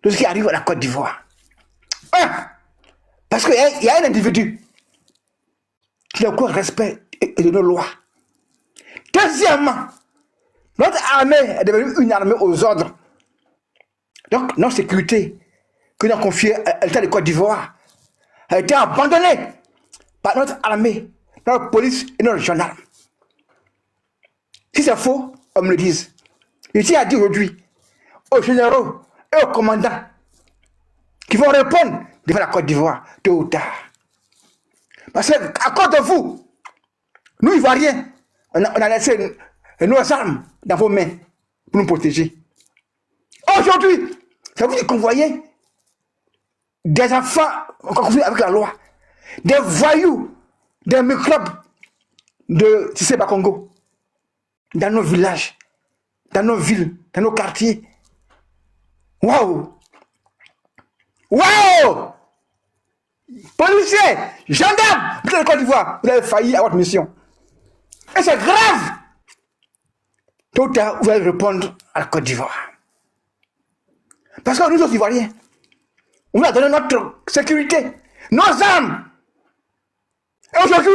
de ce qui arrive à la Côte d'Ivoire. Un, parce qu'il y a un individu qui n'a aucun respect de nos lois. Deuxièmement, notre armée est devenue une armée aux ordres. Donc, notre sécurité que nous avons confiée à l'État de Côte d'Ivoire a été abandonnée par notre armée, notre police et notre gendarmes. Si c'est faux, on me le dise. Je tiens à dire aujourd'hui aux généraux et aux commandants qui vont répondre devant la Côte d'Ivoire, tôt ou tard. Parce qu'à cause de vous, nous Ivoiriens, on a laissé nos armes dans vos mains pour nous protéger. Aujourd'hui, c'est vous qui convoyez des enfants en conflit avec la loi, des voyous, des microbes de Tissé Bakongo dans nos villages, dans nos villes, dans nos quartiers. Waouh! Waouh! Policiers, gendarmes, vous êtes de Côte d'Ivoire, vous avez failli à votre mission. Et c'est grave! Tôt ou tard, vous allez répondre à la Côte d'Ivoire. Parce que nous autres Ivoiriens, on a donné notre sécurité, nos armes. Et aujourd'hui,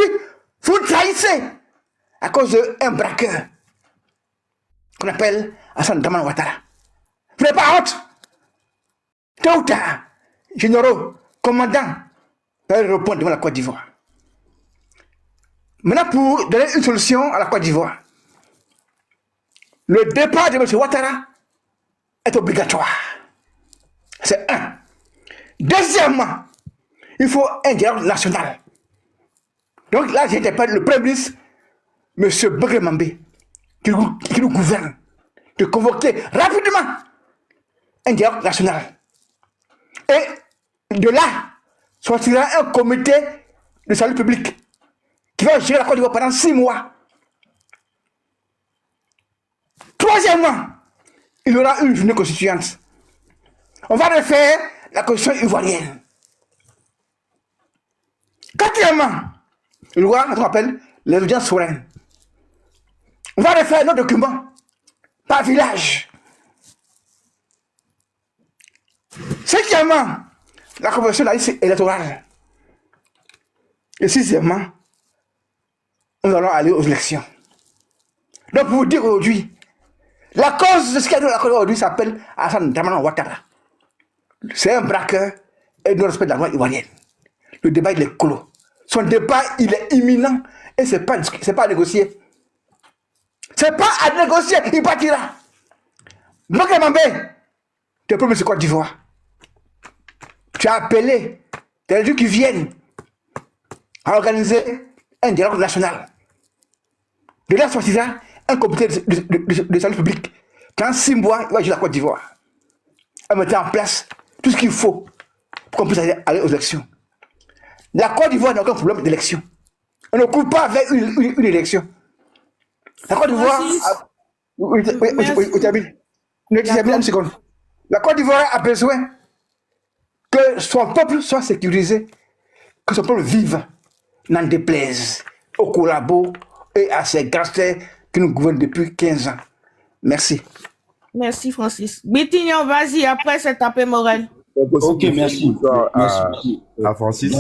vous trahissez à cause d'un braqueur qu'on appelle Hassan Dramane Ouattara. Vous n'avez pas honte? Tôt ou tard, généraux, commandants, vous allez répondre devant la Côte d'Ivoire. Maintenant, pour donner une solution à la Côte d'Ivoire, le départ de M. Ouattara est obligatoire. C'est un. Deuxièmement, il faut un dialogue national. Donc là, j'interpelle le Premier ministre, M. Bourgué Mambé, qui nous gouverne, de convoquer rapidement un dialogue national. Et de là, sortira un comité de salut public qui va gérer la Côte d'Ivoire pendant 6 mois. Troisièmement, il y aura une journée constituante. On va refaire la constitution ivoirienne. Quatrièmement, il y aura ce qu'on appelle les audiences souveraines. On va refaire nos documents par village. Cinquièmement, la convention de la liste électorale. Et sixièmement, nous allons aller aux élections. Donc, pour vous dire aujourd'hui, la cause de ce qu'il y a dans la Côte aujourd'hui s'appelle Hassan Dramane Ouattara. C'est un braqueur et ne respecte la loi ivoirienne. Le débat, il est clos. Son débat, il est imminent et ce n'est pas à négocier. Ce n'est pas à négocier, il partira. Bourgué Mambé, tu es premier de Côte d'Ivoire. Tu as appelé des gens qui viennent à organiser un dialogue national. De là sortira un comité de salut public. Pendant 6 mois, il va jouer la Côte d'Ivoire. Elle mettra en place tout ce qu'il faut pour qu'on puisse aller aux élections. La Côte d'Ivoire n'a aucun problème d'élection. On ne court pas vers une élection. La Côte d'Ivoire... Oui, termine une seconde. La Côte d'Ivoire a besoin que son peuple soit sécurisé, que son peuple vive, n'en déplaise aux collabos et à ces gangsters qui nous gouvernent depuis 15 ans. Merci. Merci, Francis. Bitignon, vas-y, après c'est tapé Morel. Ok, merci. Merci à Francis.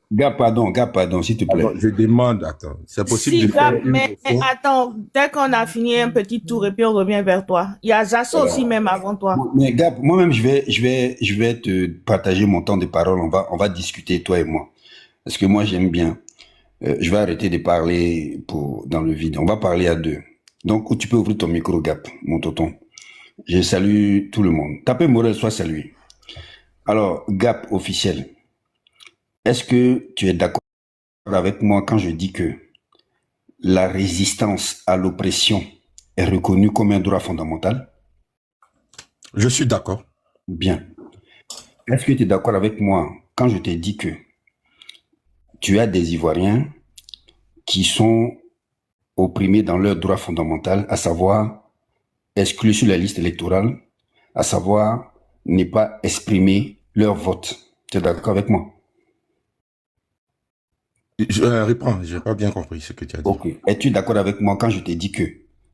Gap, pardon, s'il te plaît. Attends, je demande, attends, c'est possible Si, de faire Gap, mais attends, dès qu'on a fini un petit tour et puis on revient vers toi. Il y a Zasso aussi même avant toi. Mais Gap, moi-même, je vais te partager mon temps de parole. On va discuter, toi et moi. Parce que moi, j'aime bien. Je vais arrêter de parler dans le vide. On va parler à deux. Donc, tu peux ouvrir ton micro, Gap, mon tonton. Je salue tout le monde. Tapez Morel, soit salué. Alors, Gap officiel. Est-ce que tu es d'accord avec moi quand je dis que la résistance à l'oppression est reconnue comme un droit fondamental? Je suis d'accord. Bien. Est-ce que tu es d'accord avec moi quand je te dis que tu as des Ivoiriens qui sont opprimés dans leur droit fondamental, à savoir exclus sur la liste électorale, à savoir ne pas exprimer leur vote? Tu es d'accord avec moi? Je réponds, je n'ai pas bien compris ce que tu as dit. Ok. Es-tu d'accord avec moi quand je te dis que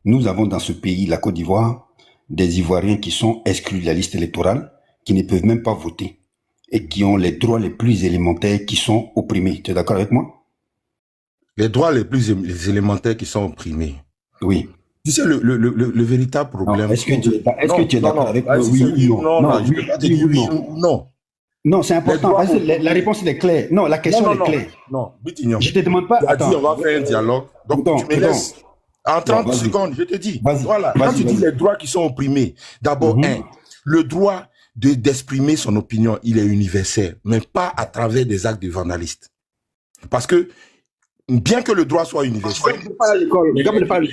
nous avons dans ce pays, la Côte d'Ivoire, des Ivoiriens qui sont exclus de la liste électorale, qui ne peuvent même pas voter et qui ont les droits les plus élémentaires qui sont opprimés. Tu es d'accord avec moi? Les droits les plus élémentaires qui sont opprimés. Oui. Tu sais, le véritable problème... Est-ce que tu es d'accord avec moi? Oui ou non? Non, je ne peux pas te dire oui ou non. Non, c'est important. Parce que la réponse est claire. Non, la question est claire. Non, Bitignon. Je te demande pas... Tu as dit, on va faire un dialogue. Donc, tu me laisses... En 30 secondes, je te dis. Voilà. Quand tu dis les droits qui sont opprimés, d'abord, le droit d'exprimer son opinion, il est universel, mais pas à travers des actes de vandalistes. Parce que, bien que le droit soit universel, les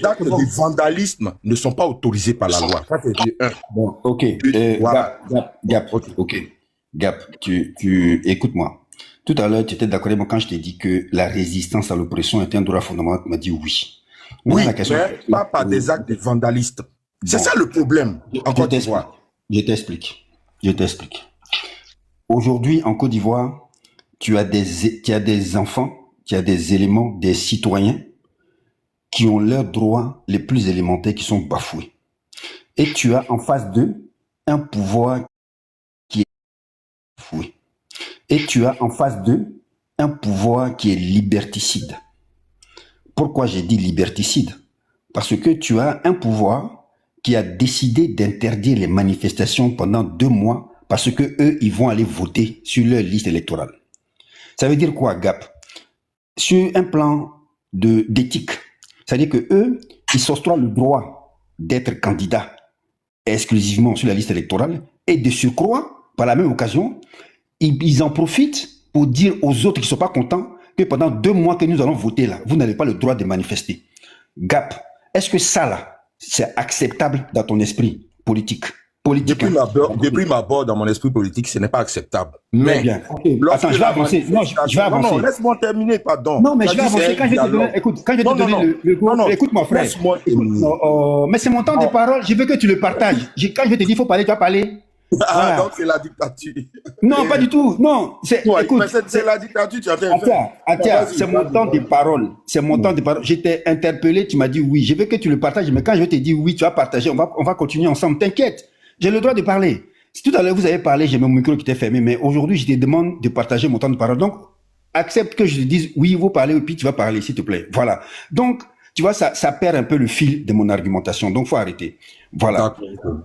actes de vandalisme ne sont pas autorisés par la loi. Ça, c'est un. Bon, ok. Voilà. Gap. Ok. Gap, tu écoute-moi. Tout à l'heure, tu étais d'accord avec moi quand je t'ai dit que la résistance à l'oppression était un droit fondamental. Tu m'as dit oui. Oui, mais pas par des actes de vandalistes. C'est ça le problème. En Côte d'Ivoire. Je t'explique. Aujourd'hui, en Côte d'Ivoire, tu as des enfants, tu as des éléments, des citoyens qui ont leurs droits les plus élémentaires qui sont bafoués. Et tu as en face d'eux un pouvoir qui est bafoué. Et tu as en face d'eux un pouvoir qui est liberticide. Pourquoi j'ai dit liberticide? Parce que tu as un pouvoir qui a décidé d'interdire les manifestations pendant 2 mois parce que eux, ils vont aller voter sur leur liste électorale. Ça veut dire quoi, Gap? Sur un plan d'éthique, c'est-à-dire que eux, ils s'octroient le droit d'être candidats exclusivement sur la liste électorale et de surcroît, par la même occasion, ils en profitent pour dire aux autres qui ne sont pas contents que pendant 2 mois que nous allons voter là, vous n'avez pas le droit de manifester. Gap, est-ce que ça là, c'est acceptable dans ton esprit politique? Depuis ma bord, dans mon esprit politique, ce n'est pas acceptable. Mais bien. Okay. Attends, je vais avancer. Non, je vais avancer. Non, laisse-moi terminer, pardon. Non, mais je vais avancer. Quand je vais te donner, écoute, quand je vais te donner le groupe, écoute mon frère. Mais c'est mon temps de parole, je veux que tu le partages. Quand je vais te dire, il faut parler, tu vas parler. Ah, donc c'est la dictature. Non, pas du tout. Non, écoute, c'est la dictature, tu as fait. Attends, c'est mon temps de parole. C'est mon temps de parole. J'étais interpellé, tu m'as dit oui. Je veux que tu le partages, mais quand je vais te dire oui, tu vas partager, on va continuer ensemble. T'inquiète. J'ai le droit de parler. Si tout à l'heure vous avez parlé, j'ai mon micro qui était fermé, mais aujourd'hui je te demande de partager mon temps de parole. Donc, accepte que je te dise oui, vous parlez, et puis tu vas parler, s'il te plaît. Voilà. Donc, tu vois, ça perd un peu le fil de mon argumentation. Donc, faut arrêter. Voilà.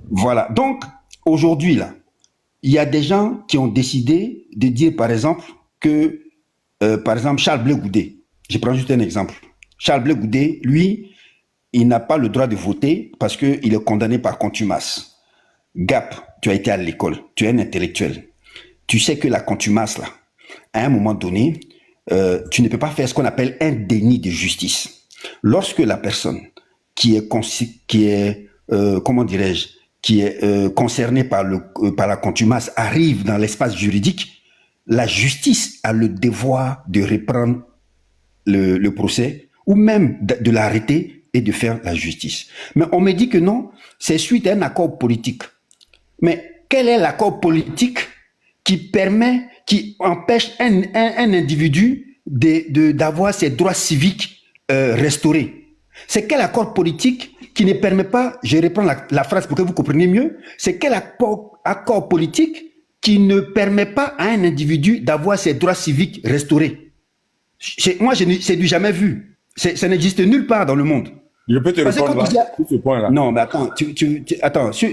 Voilà. Donc, aujourd'hui, là, il y a des gens qui ont décidé de dire, par exemple, que, par exemple, Charles Blé Goudé, je prends juste un exemple. Charles Blé Goudé, lui, il n'a pas le droit de voter parce qu'il est condamné par contumace. Gap, tu as été à l'école, tu es un intellectuel. Tu sais que la contumace, là, à un moment donné, tu ne peux pas faire ce qu'on appelle un déni de justice. Lorsque la personne qui est concernée par la contumace arrive dans l'espace juridique, la justice a le devoir de reprendre le procès ou même de l'arrêter et de faire la justice. Mais on me dit que non, c'est suite à un accord politique. Mais quel est l'accord politique qui empêche un individu d'avoir ses droits civiques restaurés? C'est quel accord politique qui ne permet pas, je reprends la phrase pour que vous compreniez mieux, c'est quel accord politique qui ne permet pas à un individu d'avoir ses droits civiques restaurés? Moi, c'est du jamais vu. Ça n'existe nulle part dans le monde. Je peux te répondre là, sur ce point-là. Non, mais attends,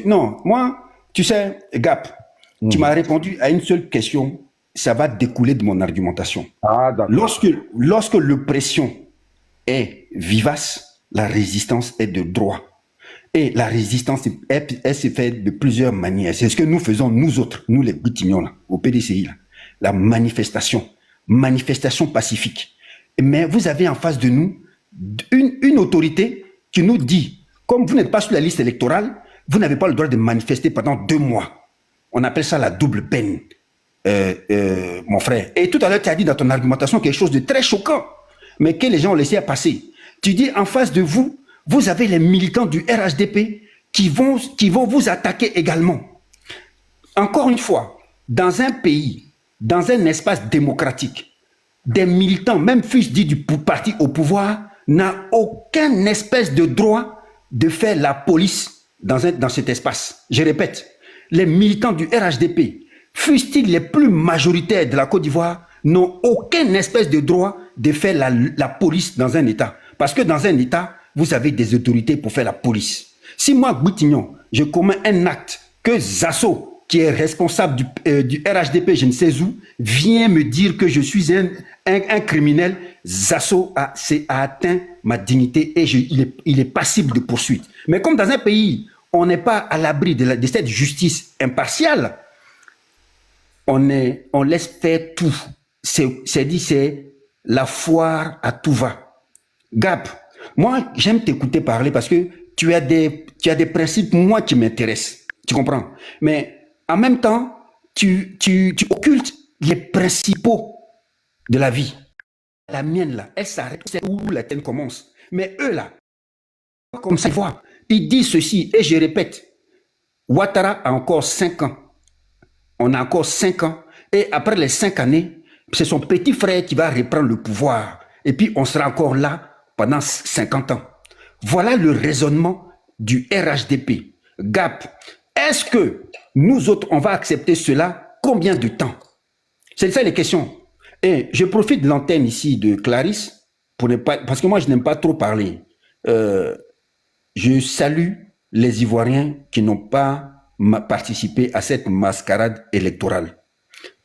non, moi, tu sais, Gap, tu m'as répondu à une seule question, ça va découler de mon argumentation. Ah, d'accord. Lorsque l'oppression est vivace, la résistance est de droit. Et la résistance, elle se fait de plusieurs manières. C'est ce que nous faisons, nous autres, nous les Bitignons, là, au PDCI, là. La manifestation pacifique. Mais vous avez en face de nous une autorité qui nous dit, comme vous n'êtes pas sur la liste électorale, vous n'avez pas le droit de manifester pendant 2 mois. On appelle ça la double peine, mon frère. Et tout à l'heure, tu as dit dans ton argumentation quelque chose de très choquant, mais que les gens ont laissé passer. Tu dis, en face de vous, vous avez les militants du RHDP qui vont vous attaquer également. Encore une fois, dans un pays, dans un espace démocratique, des militants, même fût-ce dit du parti au pouvoir, n'a aucun espèce de droit de faire la police dans cet espace. Je répète, les militants du RHDP, fussent-ils les plus majoritaires de la Côte d'Ivoire, n'ont aucun espèce de droit de faire la police dans un État. Parce que dans un État, vous avez des autorités pour faire la police. Si moi, Goutignon, je commets un acte que Zasso, qui est responsable du RHDP, je ne sais où, vient me dire que je suis un criminel, Zasso a atteint ma dignité et il est passible de poursuite. Mais comme dans un pays, on n'est pas à l'abri de cette justice impartiale, on laisse faire tout. C'est la foire à tout va. Gap, moi, j'aime t'écouter parler parce que tu as des principes, moi, qui m'intéressent. Tu comprends? Mais en même temps, tu occultes les principaux de la vie. La mienne, là, elle s'arrête, c'est où la tienne commence. Mais eux, là, comme ça, ils disent ceci, et je répète, Ouattara a encore 5 ans. On a encore 5 ans. Et après les 5 années, c'est son petit frère qui va reprendre le pouvoir. Et puis, on sera encore là pendant 50 ans. Voilà le raisonnement du RHDP. Gap, est-ce que nous autres, on va accepter cela? Combien de temps? C'est ça les questions. Et je profite de l'antenne ici de Clarisse, parce que moi, je n'aime pas trop parler. Je salue les Ivoiriens qui n'ont pas participé à cette mascarade électorale.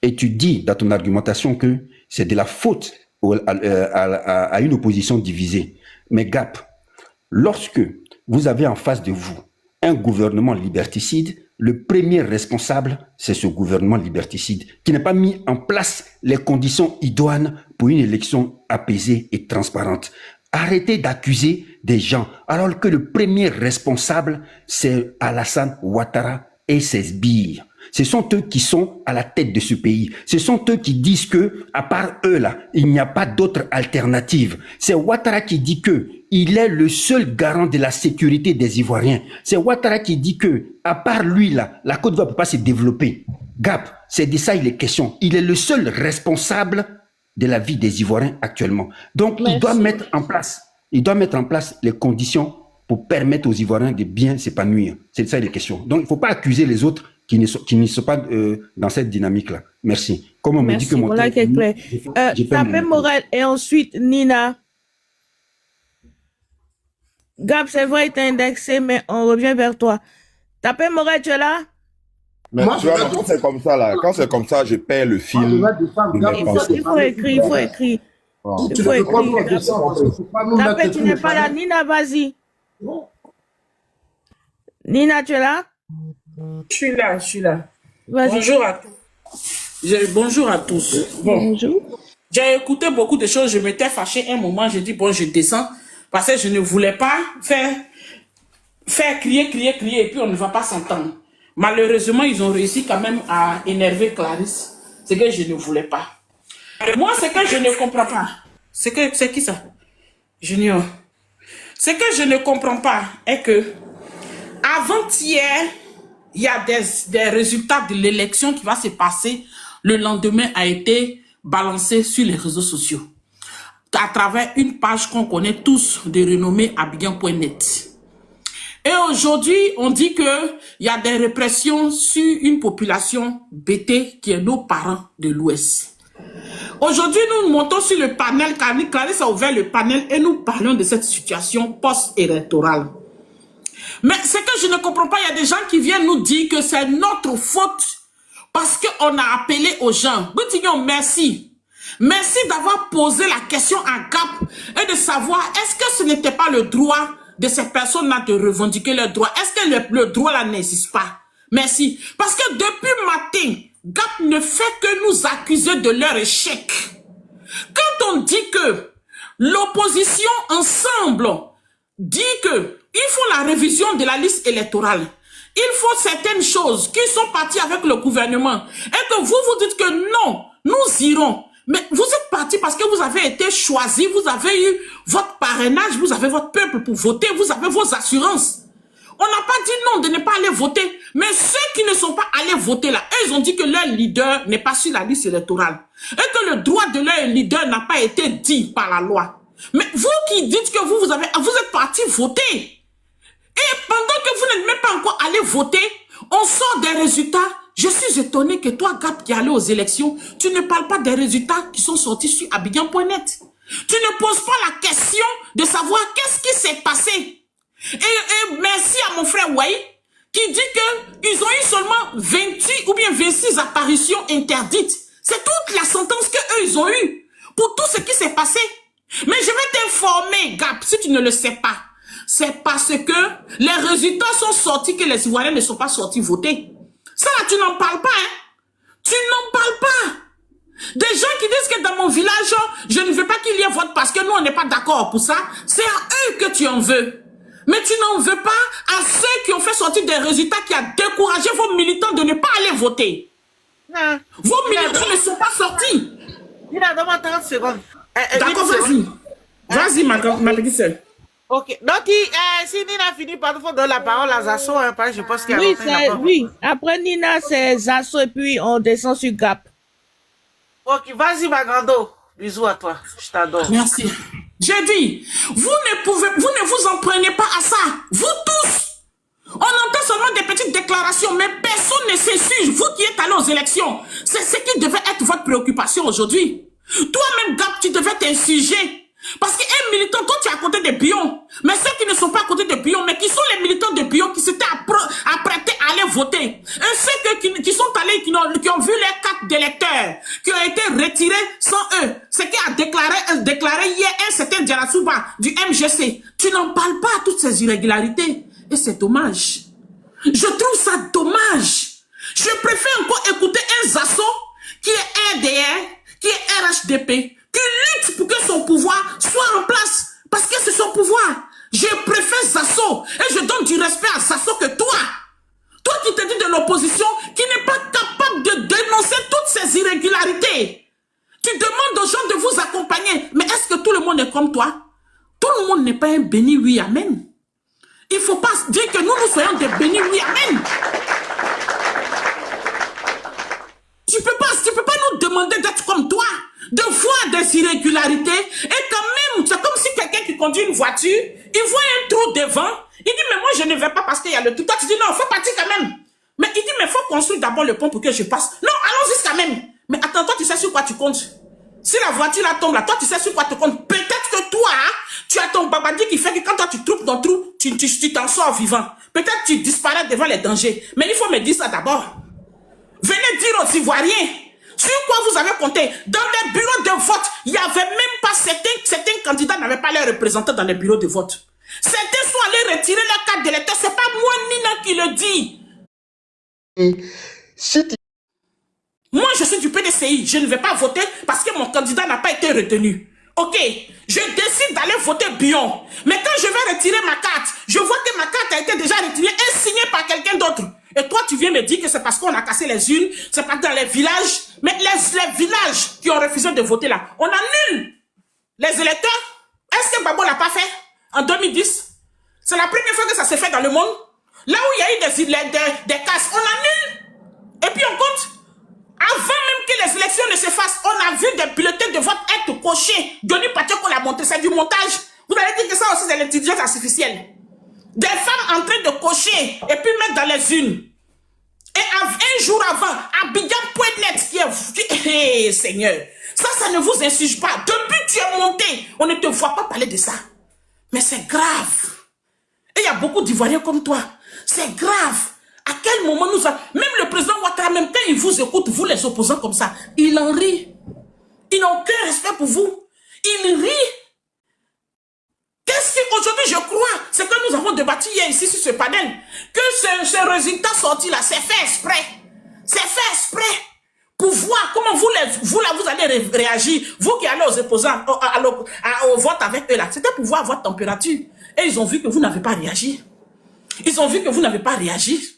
Et tu dis dans ton argumentation que c'est de la faute à une opposition divisée. Mais Gap, lorsque vous avez en face de vous un gouvernement liberticide, le premier responsable, c'est ce gouvernement liberticide qui n'a pas mis en place les conditions idoines pour une élection apaisée et transparente. Arrêtez d'accuser des gens alors que le premier responsable, c'est Alassane Ouattara et ses sbires. Ce sont eux qui sont à la tête de ce pays. Ce sont eux qui disent que, à part eux là, il n'y a pas d'autre alternative. C'est Ouattara qui dit que il est le seul garant de la sécurité des Ivoiriens. C'est Ouattara qui dit que, à part lui là, la Côte d'Ivoire ne peut pas se développer. Gap, c'est de ça il est question. Il est le seul responsable de la vie des Ivoiriens actuellement. Donc, il doit mettre en place les conditions pour permettre aux Ivoiriens de bien s'épanouir. C'est de ça il est question. Donc, il ne faut pas accuser les autres qui ne sont pas dans cette dynamique-là. Merci. Comme on me dit que mon voilà qui est clair. Tapez Morel et ensuite Nina. Gab, c'est vrai, il t'a indexé, mais on revient vers toi. Tapez Morel, tu es là? Mais moi, tu vois, quand c'est comme ça, là, quand c'est comme ça, je perds le fil. Il faut écrire. Tapez, tu n'es pas là. Nina, vas-y. Nina, tu es là? Je suis là. Bonjour à tous. Bonjour à tous. Bon. Bonjour. J'ai écouté beaucoup de choses. Je m'étais fâchée un moment. J'ai dit, bon, je descends parce que je ne voulais pas faire crier, et puis on ne va pas s'entendre. Malheureusement, ils ont réussi quand même à énerver Clarisse. C'est que je ne voulais pas. Moi, ce que je ne comprends pas, c'est qui ça? Junior. Ce que je ne comprends pas est que avant-hier, il y a des résultats de l'élection qui va se passer. Le lendemain a été balancé sur les réseaux sociaux à travers une page qu'on connaît tous de renommée Abidjan.net. Et aujourd'hui, on dit qu'il y a des répressions sur une population bêtée qui est nos parents de l'Ouest. Aujourd'hui, nous montons sur le panel, Clarisse a ouvert le panel et nous parlons de cette situation post-électorale. Mais ce que je ne comprends pas, il y a des gens qui viennent nous dire que c'est notre faute parce qu'on a appelé aux gens. Goutignon, merci. Merci d'avoir posé la question à Gap et de savoir est-ce que ce n'était pas le droit de ces personnes-là de revendiquer leurs droits. Est-ce que le droit là n'existe pas? Merci. Parce que depuis matin, Gap ne fait que nous accuser de leur échec. Quand on dit que l'opposition ensemble dit que il faut la révision de la liste électorale, il faut certaines choses qui sont parties avec le gouvernement et que vous dites que non, nous irons. Mais vous êtes partis parce que vous avez été choisis, vous avez eu votre parrainage, vous avez votre peuple pour voter, vous avez vos assurances. On n'a pas dit non de ne pas aller voter. Mais ceux qui ne sont pas allés voter là, ils ont dit que leur leader n'est pas sur la liste électorale. Et que le droit de leur leader n'a pas été dit par la loi. Mais vous qui dites que vous êtes partis voter. Et pendant que vous n'êtes même pas encore allé voter, On sort des résultats. Je suis étonné que toi, Gap, qui est allé aux élections, tu ne parles pas des résultats qui sont sortis sur Abidjan.net. Tu ne poses pas la question de savoir qu'est-ce qui s'est passé. Et merci à mon frère Wai, qui dit qu'ils ont eu seulement 28 ou bien 26 apparitions interdites. C'est toute la sentence qu'eux, ils ont eue pour tout ce qui s'est passé. Mais je vais t'informer, Gap, si tu ne le sais pas. C'est parce que les résultats sont sortis que les Ivoiriens ne sont pas sortis voter. Ça, là, tu n'en parles pas, hein. Tu n'en parles pas. Des gens qui disent que dans mon village, je ne veux pas qu'il y ait vote parce que nous, on n'est pas d'accord pour ça. C'est à eux que tu en veux. Mais tu n'en veux pas à ceux qui ont fait sortir des résultats qui a découragé vos militants de ne pas aller voter. Non. Vos militants ne sont pas sortis. Il a demandé 30 secondes. D'accord, vas-y. Vas-y, ma petite soeur. Ok. Donc, si Nina finit par nous donner la parole à Zasso, hein, je pense qu'il y a oui, après Nina, c'est Zasso et puis on descend sur Gap. Ok, vas-y, ma grande. Bisous à toi. Je t'adore. Merci. J'ai dit, vous ne vous en prenez pas à ça. Vous tous. On entend seulement des petites déclarations, mais personne ne s'insurge. Vous qui êtes allés aux élections, c'est ce qui devait être votre préoccupation aujourd'hui. Toi-même, Gap, tu devais t'insurger. Parce qu'un militant, toi, tu es à côté des Bions. Mais ceux qui ne sont pas à côté des Bions, mais qui sont les militants des Bions qui s'étaient apprêtés à aller voter. Et ceux qui sont allés, qui ont vu les cartes d'électeurs, qui ont été retirés sans eux. Ce qui a déclaré hier un certain Diarasouba du MGC. Tu n'en parles pas à toutes ces irrégularités. Et c'est dommage. Je trouve ça dommage. Je préfère encore écouter un Zasso qui est RDR, qui est RHDP, qui lutte pour que son pouvoir soit en place. Parce que c'est son pouvoir. Je préfère Zasso. Et je donne du respect à Zasso que toi. Toi qui te dis de l'opposition, qui n'est pas capable de dénoncer toutes ces irrégularités. Tu demandes aux gens de vous accompagner. Mais est-ce que tout le monde est comme toi? Tout le monde n'est pas un béni, oui, amen. Il ne faut pas dire que nous soyons des bénis, oui, amen. Tu peux pas nous demander d'être comme toi, de voir des irrégularités, et quand même, c'est comme si quelqu'un qui conduit une voiture, il voit un trou devant, il dit, mais moi je ne vais pas parce qu'il y a le trou. Toi tu dis, non, il faut partir quand même. Mais il dit, mais il faut construire d'abord le pont pour que je passe. Non, allons-y quand même. Mais attends, toi tu sais sur quoi tu comptes. Si la voiture là tombe là, toi tu sais sur quoi tu comptes. Peut-être que toi, tu as ton babadi qui fait que quand toi tu troupes ton trou, tu t'en sors vivant. Peut-être tu disparais devant les dangers. Mais il faut me dire ça d'abord. Venez dire aux Ivoiriens sur quoi vous avez compté. Dans les bureaux de vote, il n'y avait même pas certains candidats n'avaient pas leurs représentants dans les bureaux de vote. Certains sont allés retirer la carte d'électeur. Ce n'est pas moi, Nina, qui le dit. Moi, je suis du PDCI. Je ne vais pas voter parce que mon candidat n'a pas été retenu. Ok, je décide d'aller voter Bion. Mais quand je vais retirer ma carte, je vois que ma carte a été déjà retirée et signée par quelqu'un d'autre. Et toi, tu viens me dire que c'est parce qu'on a cassé les urnes, c'est pas dans les villages. Mais les villages qui ont refusé de voter là, on annule les électeurs. Est-ce que Babo l'a pas fait en 2010? C'est la première fois que ça s'est fait dans le monde. Là où il y a eu des casses, on annule. Et puis on compte. Avant même que les élections ne se fassent, on a vu des bulletins de vote être cochés. Denis Patrick, on l'a monté, c'est du montage. Vous allez dire que ça aussi, c'est l'intelligence artificielle. Des femmes en train de cocher et puis mettre dans les urnes. Et un jour avant, Abidjan.net qui est... Seigneur, ça ne vous insulte pas. Depuis que tu es monté, on ne te voit pas parler de ça. Mais c'est grave. Et il y a beaucoup d'Ivoiriens comme toi. C'est grave. À quel moment nous avons... Même le président Ouattara, même quand il vous écoute, vous les opposants comme ça, il en rit. Il n'a aucun respect pour vous. Il rit. Qu'est-ce qu'aujourd'hui je crois, c'est que nous avons débattu hier ici sur ce panel, que ce résultat sorti là, c'est fait exprès. C'est fait exprès. Pour voir comment vous allez réagir, vous qui allez aux opposants, au vote avec eux là. C'était pour voir votre température. Et ils ont vu que vous n'avez pas réagi. Ils ont vu que vous n'avez pas réagi.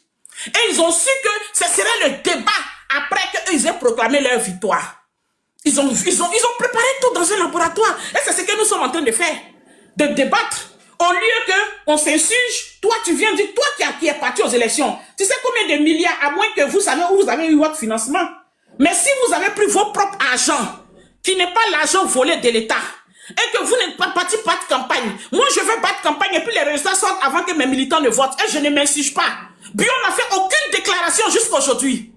Et ils ont su que ce serait le débat après qu'ils aient proclamé leur victoire. Ils ont préparé tout dans un laboratoire. Et c'est ce que nous sommes en train de faire. De débattre. Au lieu qu'on s'insurge, toi tu viens dire, toi qui es parti aux élections, tu sais combien de milliards, à moins que vous savez où vous avez eu votre financement. Mais si vous avez pris vos propres argent, qui n'est pas l'argent volé de l'État, et que vous n'êtes pas parti battre campagne, moi je vais battre campagne et puis les résultats sortent avant que mes militants ne votent, et je ne m'insurge pas. Bio n'a fait aucune déclaration jusqu'à aujourd'hui.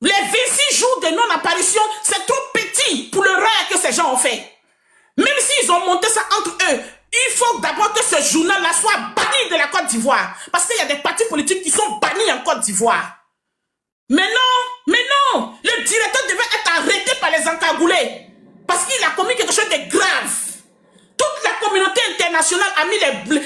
Les 26 jours de non-apparition, c'est trop petit pour le rêve que ces gens ont fait. Même s'ils ont monté ça entre eux, il faut d'abord que ce journal-là soit banni de la Côte d'Ivoire. Parce qu'il y a des partis politiques qui sont bannis en Côte d'Ivoire. Mais non, le directeur devait être arrêté par les encagoulés. Parce qu'il a commis quelque chose de grave. Toute la communauté internationale a mis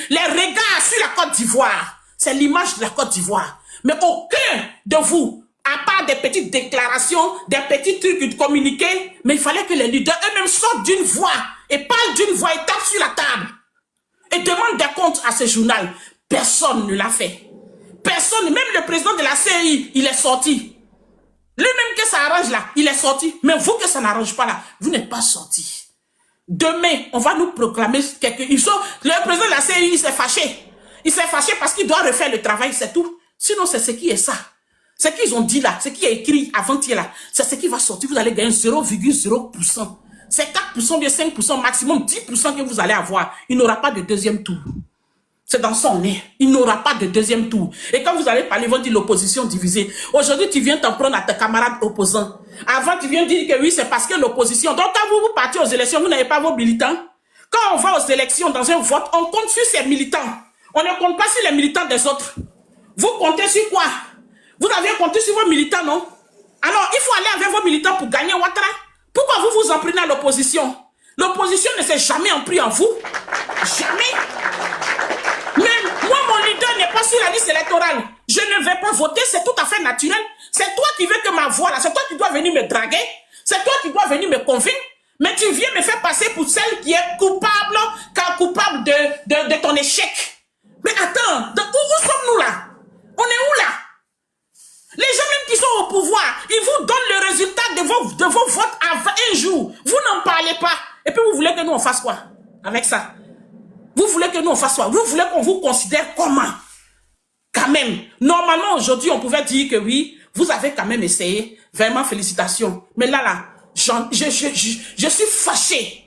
les regards sur la Côte d'Ivoire. C'est l'image de la Côte d'Ivoire. Mais aucun de vous, à part des petites déclarations, des petits trucs communiqués, mais il fallait que les leaders eux-mêmes sortent d'une voix et parlent d'une voix et tapent sur la table. Et demandent des comptes à ce journal. Personne ne l'a fait. Personne, même le président de la CI, il est sorti. Lui-même que ça arrange là, il est sorti. Mais vous que ça n'arrange pas là, vous n'êtes pas sorti. Demain, on va nous proclamer quelque chose. Le président de la CI, il s'est fâché. Il s'est fâché parce qu'il doit refaire le travail, c'est tout. Sinon, c'est ce qui est ça. Ce qu'ils ont dit là, ce qui est écrit avant-hier là, c'est ce qui va sortir. Vous allez gagner 0,0%. C'est 4%, bien 5%, maximum 10% que vous allez avoir. Il n'aura pas de deuxième tour. C'est dans son nez. Il n'aura pas de deuxième tour. Et quand vous allez parler, ils vont dire l'opposition divisée. Aujourd'hui, tu viens t'en prendre à tes camarades opposants. Avant, tu viens dire que oui, c'est parce que l'opposition. Donc, quand vous partez aux élections, vous n'avez pas vos militants. Quand on va aux élections dans un vote, on compte sur ses militants. On ne compte pas sur les militants des autres. Vous comptez sur quoi? Vous avez compté sur vos militants, non? Alors, il faut aller avec vos militants pour gagner Ouattara. Pourquoi vous vous en prenez à l'opposition? L'opposition ne s'est jamais en pris en vous. Jamais. Même moi, mon leader n'est pas sur la liste électorale. Je ne vais pas voter, c'est tout à fait naturel. C'est toi qui veux que ma voix là, c'est toi qui dois venir me draguer. C'est toi qui dois venir me convaincre. Mais tu viens me faire passer pour celle qui est coupable, de ton échec. Mais attends, où sommes-nous là? On est où là? Les gens même qui sont au pouvoir, ils vous donnent le résultat de vos votes avant un jour. Vous n'en parlez pas. Et puis vous voulez que nous on fasse quoi avec ça? Vous voulez que nous on fasse quoi? Vous voulez qu'on vous considère comment? Quand même. Normalement aujourd'hui on pouvait dire que oui, vous avez quand même essayé. Vraiment félicitations. Mais là, je suis fâché.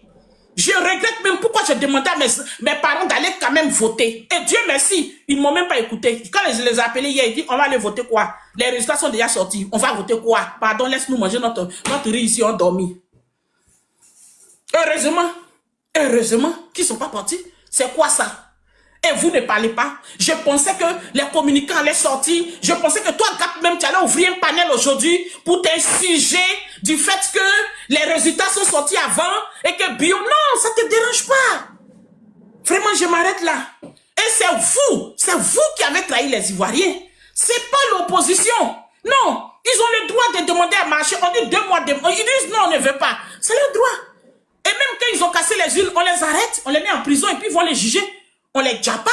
Je regrette même pourquoi j'ai demandé à mes parents d'aller quand même voter. Et Dieu merci, ils ne m'ont même pas écouté. Quand je les ai appelés hier, ils disent on va aller voter quoi? Les résultats sont déjà sortis. On va voter quoi? Pardon, laisse-nous manger notre riz ici, on dormit. Heureusement qu'ils ne sont pas partis. C'est quoi ça? Et vous ne parlez pas. Je pensais que les communicants allaient sortir. Je pensais que toi, Gap, même, tu allais ouvrir un panel aujourd'hui pour t'insurger du fait que les résultats sont sortis avant et que Bio... Non, ça ne te dérange pas. Vraiment, je m'arrête là. Et c'est vous qui avez trahi les Ivoiriens. C'est pas l'opposition. Non, ils ont le droit de demander à marcher. On dit 2 mois, ils disent non, on ne veut pas. C'est leur droit. Et même quand ils ont cassé les urnes, on les arrête, on les met en prison et puis ils vont les juger. On les tue pas.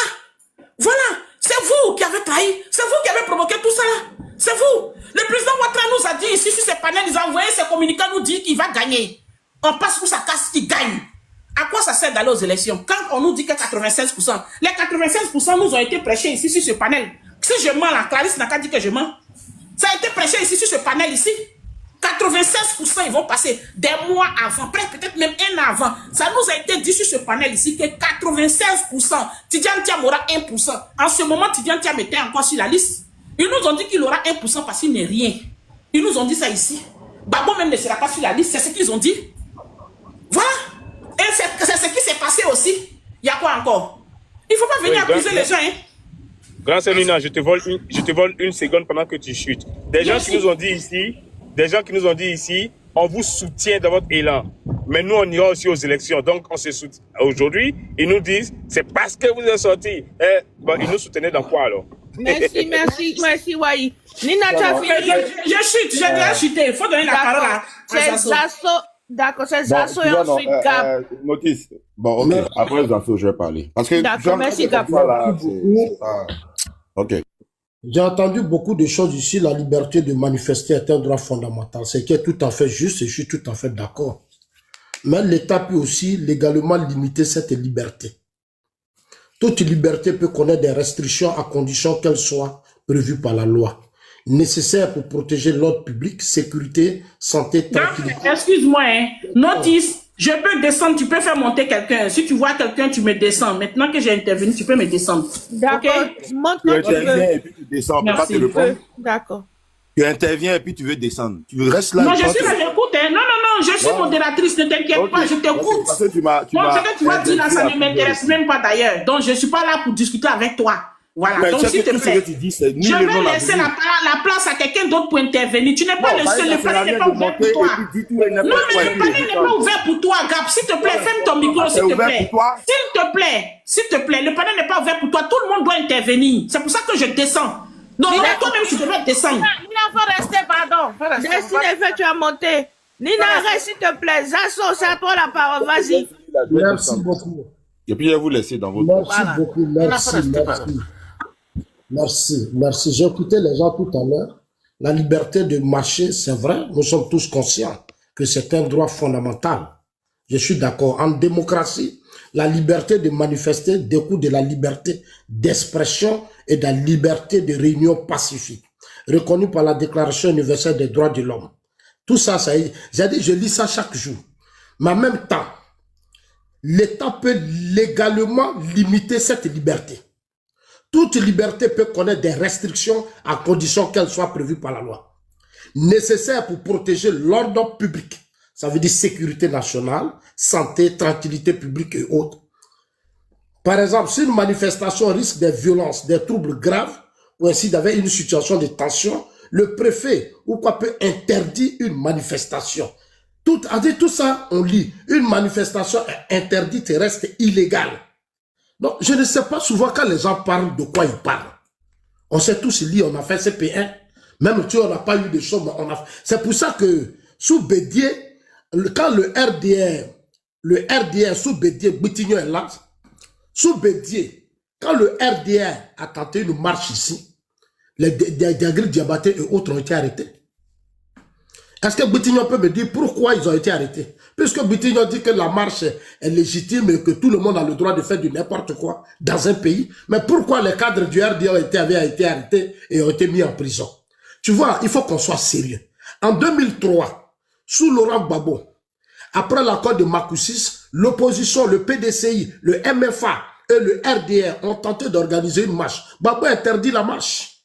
Voilà. C'est vous qui avez trahi. C'est vous qui avez provoqué tout ça là. C'est vous. Le président Ouattara nous a dit ici sur ses panels, ils ont envoyé ses communicants nous dire qu'il va gagner. On passe pour sa casse, il gagne. À quoi ça sert d'aller aux élections? Quand on nous dit que 96%, les 96% nous ont été prêchés ici sur ce panel. Si je mens là, Clarisse n'a qu'à dire que je mens. Ça a été prêché ici sur ce panel ici. 96% ils vont passer des mois avant, peut-être même un an avant. Ça nous a été dit sur ce panel ici que 96%, Tidjane Thiam aura 1%. En ce moment, Tidjane Thiam était encore sur la liste. Ils nous ont dit qu'il aura 1% parce qu'il n'est rien. Ils nous ont dit ça ici. Babo même ne sera pas sur la liste, c'est ce qu'ils ont dit. Voilà. Et c'est ce qui s'est passé aussi. Il y a quoi encore? Il ne faut pas venir accuser les gens. Hein. Grand Nina, je te vole une seconde pendant que tu chutes. Des gens qui nous ont dit ici, on vous soutient dans votre élan. Mais nous, on ira aussi aux élections. Donc, on se soutient. Aujourd'hui, ils nous disent, c'est parce que vous êtes sortis. Ils nous soutenaient dans quoi alors? Merci, Wai. Nina, tu as fini. Je chute, j'ai déjà chuté. Il faut donner la parole à Zasso. D'accord, c'est Zasso et ensuite Gap. Notice. Bon, ok. Après Zasso, je vais parler. Parce que d'accord, merci Gap. Ok. J'ai entendu beaucoup de choses ici. La liberté de manifester est un droit fondamental. Ce qui est tout à fait juste et je suis tout à fait d'accord. Mais l'État peut aussi légalement limiter cette liberté. Toute liberté peut connaître des restrictions à condition qu'elles soient prévues par la loi. Nécessaires pour protéger l'ordre public, sécurité, santé, tranquillité. Excuse-moi, hein. Notice, Je peux descendre, tu peux faire monter quelqu'un. Si tu vois quelqu'un, tu me descends. Maintenant que j'ai intervenu, tu peux me descendre. D'accord. Okay? Tu interviens et puis tu descends. Merci. D'accord. Tu interviens et puis tu veux descendre. Tu restes là. Non, je suis là, j'écoute. Hein. Non, je suis modératrice, ne t'inquiète pas, je t'écoute. Parce que ce que tu vas dire là, ça ne m'intéresse même pas d'ailleurs. Donc, je ne suis pas là pour discuter avec toi. Voilà, mais donc s'il te plaît, je vais laisser la place à quelqu'un d'autre pour intervenir. Tu n'es pas le seul, le panel n'est pas ouvert pour toi. Non, mais le panel n'est pas ouvert pour toi, Gab. S'il te plaît, ferme ton micro, s'il te plaît. S'il te plaît, le panel n'est pas ouvert pour toi. Tout le monde doit intervenir. C'est pour ça que je descends. Non, toi-même, tu devrais descendre. Nina, faut rester, pardon. Destiny, tu as monté. Nina, reste, s'il te plaît. Zasso, c'est à toi la parole, vas-y. Merci beaucoup. Et puis, je vais vous laisser dans votre... Merci beaucoup, merci. J'ai écouté les gens tout à l'heure. La liberté de marcher, c'est vrai, nous sommes tous conscients que c'est un droit fondamental. Je suis d'accord. En démocratie, la liberté de manifester découle de la liberté d'expression et de la liberté de réunion pacifique, reconnue par la Déclaration universelle des droits de l'homme. Tout ça, je lis ça chaque jour. Mais en même temps, l'État peut légalement limiter cette liberté. Toute liberté peut connaître des restrictions à condition qu'elles soient prévues par la loi. Nécessaires pour protéger l'ordre public. Ça veut dire sécurité nationale, santé, tranquillité publique et autres. Par exemple, si une manifestation risque des violences, des troubles graves, ou ainsi d'avoir une situation de tension, le préfet ou quoi peut interdire une manifestation. Tout ça, on lit. Une manifestation est interdite et reste illégale. Donc, je ne sais pas souvent quand les gens parlent de quoi ils parlent. On sait tous lire, on a fait CP1. Même si on n'a pas eu de choses, c'est pour ça que sous Bédier, quand le RDR sous Bédier, Boutignon est là, sous Bédier, quand le RDR a tenté une marche ici, les Diagri Diabaté et autres ont été arrêtés. Est-ce que Boutignon peut me dire pourquoi ils ont été arrêtés? Puisque Boutignon dit que la marche est légitime et que tout le monde a le droit de faire du n'importe quoi dans un pays. Mais pourquoi les cadres du RDA avaient été arrêtés et ont été mis en prison? Tu vois, il faut qu'on soit sérieux. En 2003, sous Laurent Gbagbo, après l'accord de Makoussis, l'opposition, le PDCI, le MFA et le RDR ont tenté d'organiser une marche. Gbagbo a interdit la marche.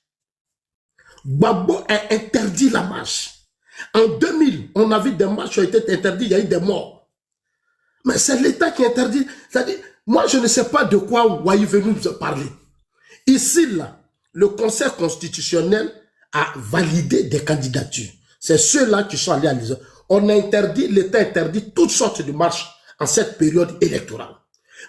Gbagbo a interdit la marche. En 2000, on a vu des marches qui ont été interdites, il y a eu des morts. Mais c'est l'État qui interdit. C'est-à-dire, moi, je ne sais pas de quoi Ouahi veut nous parler. Ici, là, le Conseil constitutionnel a validé des candidatures. C'est ceux-là qui sont allés à l'ISO. On a interdit, l'État interdit toutes sortes de marches en cette période électorale.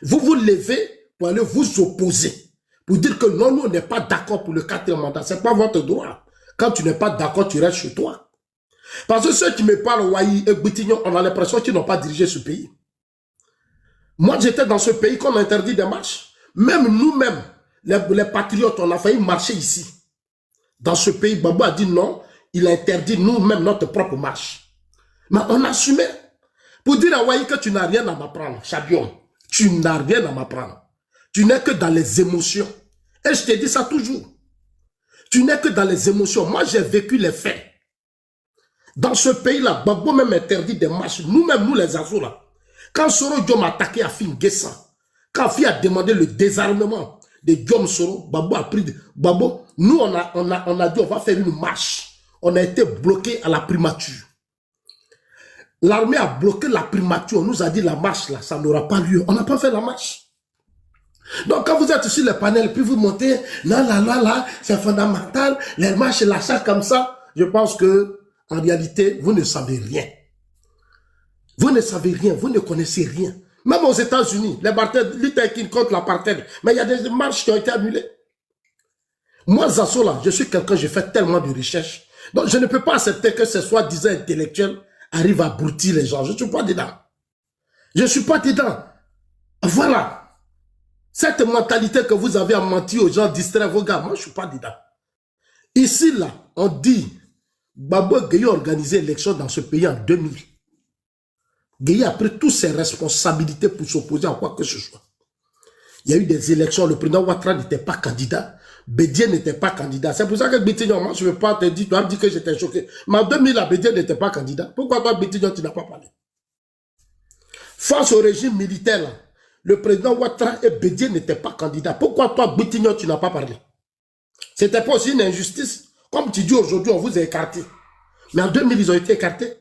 Vous vous levez pour aller vous opposer, pour dire que non, nous, on n'est pas d'accord pour le 4e mandat. Ce n'est pas votre droit. Quand tu n'es pas d'accord, tu restes chez toi. Parce que ceux qui me parlent, Ouahi et Boutignon, on a l'impression qu'ils n'ont pas dirigé ce pays. Moi, j'étais dans ce pays qu'on a interdit des marches. Même nous-mêmes, les patriotes, on a failli marcher ici. Dans ce pays, Gbagbo a dit non, il a interdit nous-mêmes notre propre marche. Mais on assumait. Pour dire à Ouahi que tu n'as rien à m'apprendre, Chabion, tu n'as rien à m'apprendre. Tu n'es que dans les émotions. Et je te dis ça toujours. Tu n'es que dans les émotions. Moi, j'ai vécu les faits. Dans ce pays-là, Gbagbo même interdit des marches. Nous-mêmes, nous les Azous là. Quand Soro Diom a attaqué Afin Guessan, quand Afi a demandé le désarmement de Diom Soro, Gbagbo a pris... Gbagbo, nous on a dit on va faire une marche. On a été bloqué à la primature. L'armée a bloqué la primature. On nous a dit la marche là, ça n'aura pas lieu. On n'a pas fait la marche. Donc quand vous êtes sur les panels, puis vous montez, là, c'est fondamental, les marches et la salle comme ça, je pense que en réalité, vous ne savez rien. Vous ne savez rien, vous ne connaissez rien. Même aux États-Unis, les luttes qui contre l'apartheid, mais il y a des marches qui ont été annulées. Moi, Zasso, là, je suis quelqu'un, j'ai fait tellement de recherches. Donc, je ne peux pas accepter que ces soi-disant intellectuels arrivent à broutir les gens. Je ne suis pas dedans. Je ne suis pas dedans. Voilà. Cette mentalité que vous avez à mentir aux gens, distraire vos gars, moi, je ne suis pas dedans. Ici, là, on dit... Gbagbo Gueye a organisé l'élection dans ce pays en 2000. Gueye a pris toutes ses responsabilités pour s'opposer à quoi que ce soit. Il y a eu des élections, le président Ouattara n'était pas candidat, Bédier n'était pas candidat. C'est pour ça que Bétignon, moi je ne veux pas te dire, tu vas me dire que j'étais choqué. Mais en 2000, Bédier n'était pas candidat. Pourquoi toi, Bétignon, tu n'as pas parlé? face au régime militaire, là, le président Ouattara et Bédié n'étaient pas candidats. Pourquoi toi, Boutignon, tu n'as pas parlé? C'était pas aussi une injustice? Comme tu dis aujourd'hui, on vous a écarté. Mais en 2000, ils ont été écartés.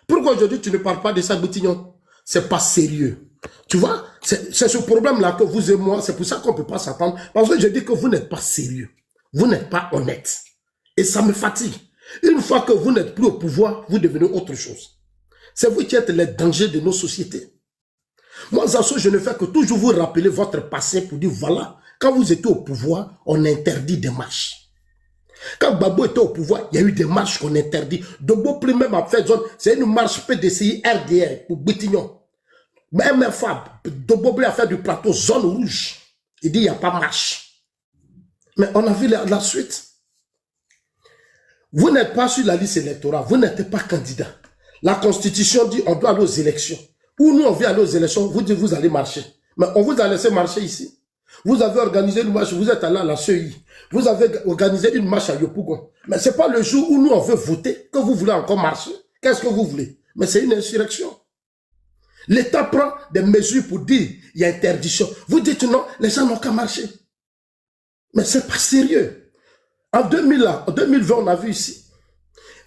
Pourquoi aujourd'hui, tu ne parles pas de ça, Boutignon? C'est pas sérieux. Tu vois, c'est ce problème-là que vous et moi, c'est pour ça qu'on ne peut pas s'attendre. Parce que je dis que vous n'êtes pas sérieux. Vous n'êtes pas honnête. Et ça me fatigue. Une fois que vous n'êtes plus au pouvoir, vous devenez autre chose. C'est vous qui êtes les dangers de nos sociétés. Moi, Zasso, je ne fais que toujours vous rappeler votre passé pour dire, voilà, quand vous étiez au pouvoir, on interdit des marches. Quand Gbagbo était au pouvoir, il y a eu des marches qu'on interdit. Dobo même a fait zone, c'est une marche PDCI RDR pour Boutignon. Mais MFA, Dobo a fait du plateau zone rouge. Il dit, il n'y a pas marche. Mais on a vu la suite. Vous n'êtes pas sur la liste électorale, vous n'êtes pas candidat. La Constitution dit on doit aller aux élections. Ou nous on vient aller aux élections, vous dites vous allez marcher. Mais on vous a laissé marcher ici. Vous avez organisé une marche, vous êtes allé à la CEI. Vous avez organisé une marche à Yopougon. Mais ce n'est pas le jour où nous on veut voter que vous voulez encore marcher. Qu'est-ce que vous voulez? Mais c'est une insurrection. L'État prend des mesures pour dire il y a interdiction. Vous dites non, les gens n'ont qu'à marcher. Mais ce n'est pas sérieux. En 2020, on a vu ici.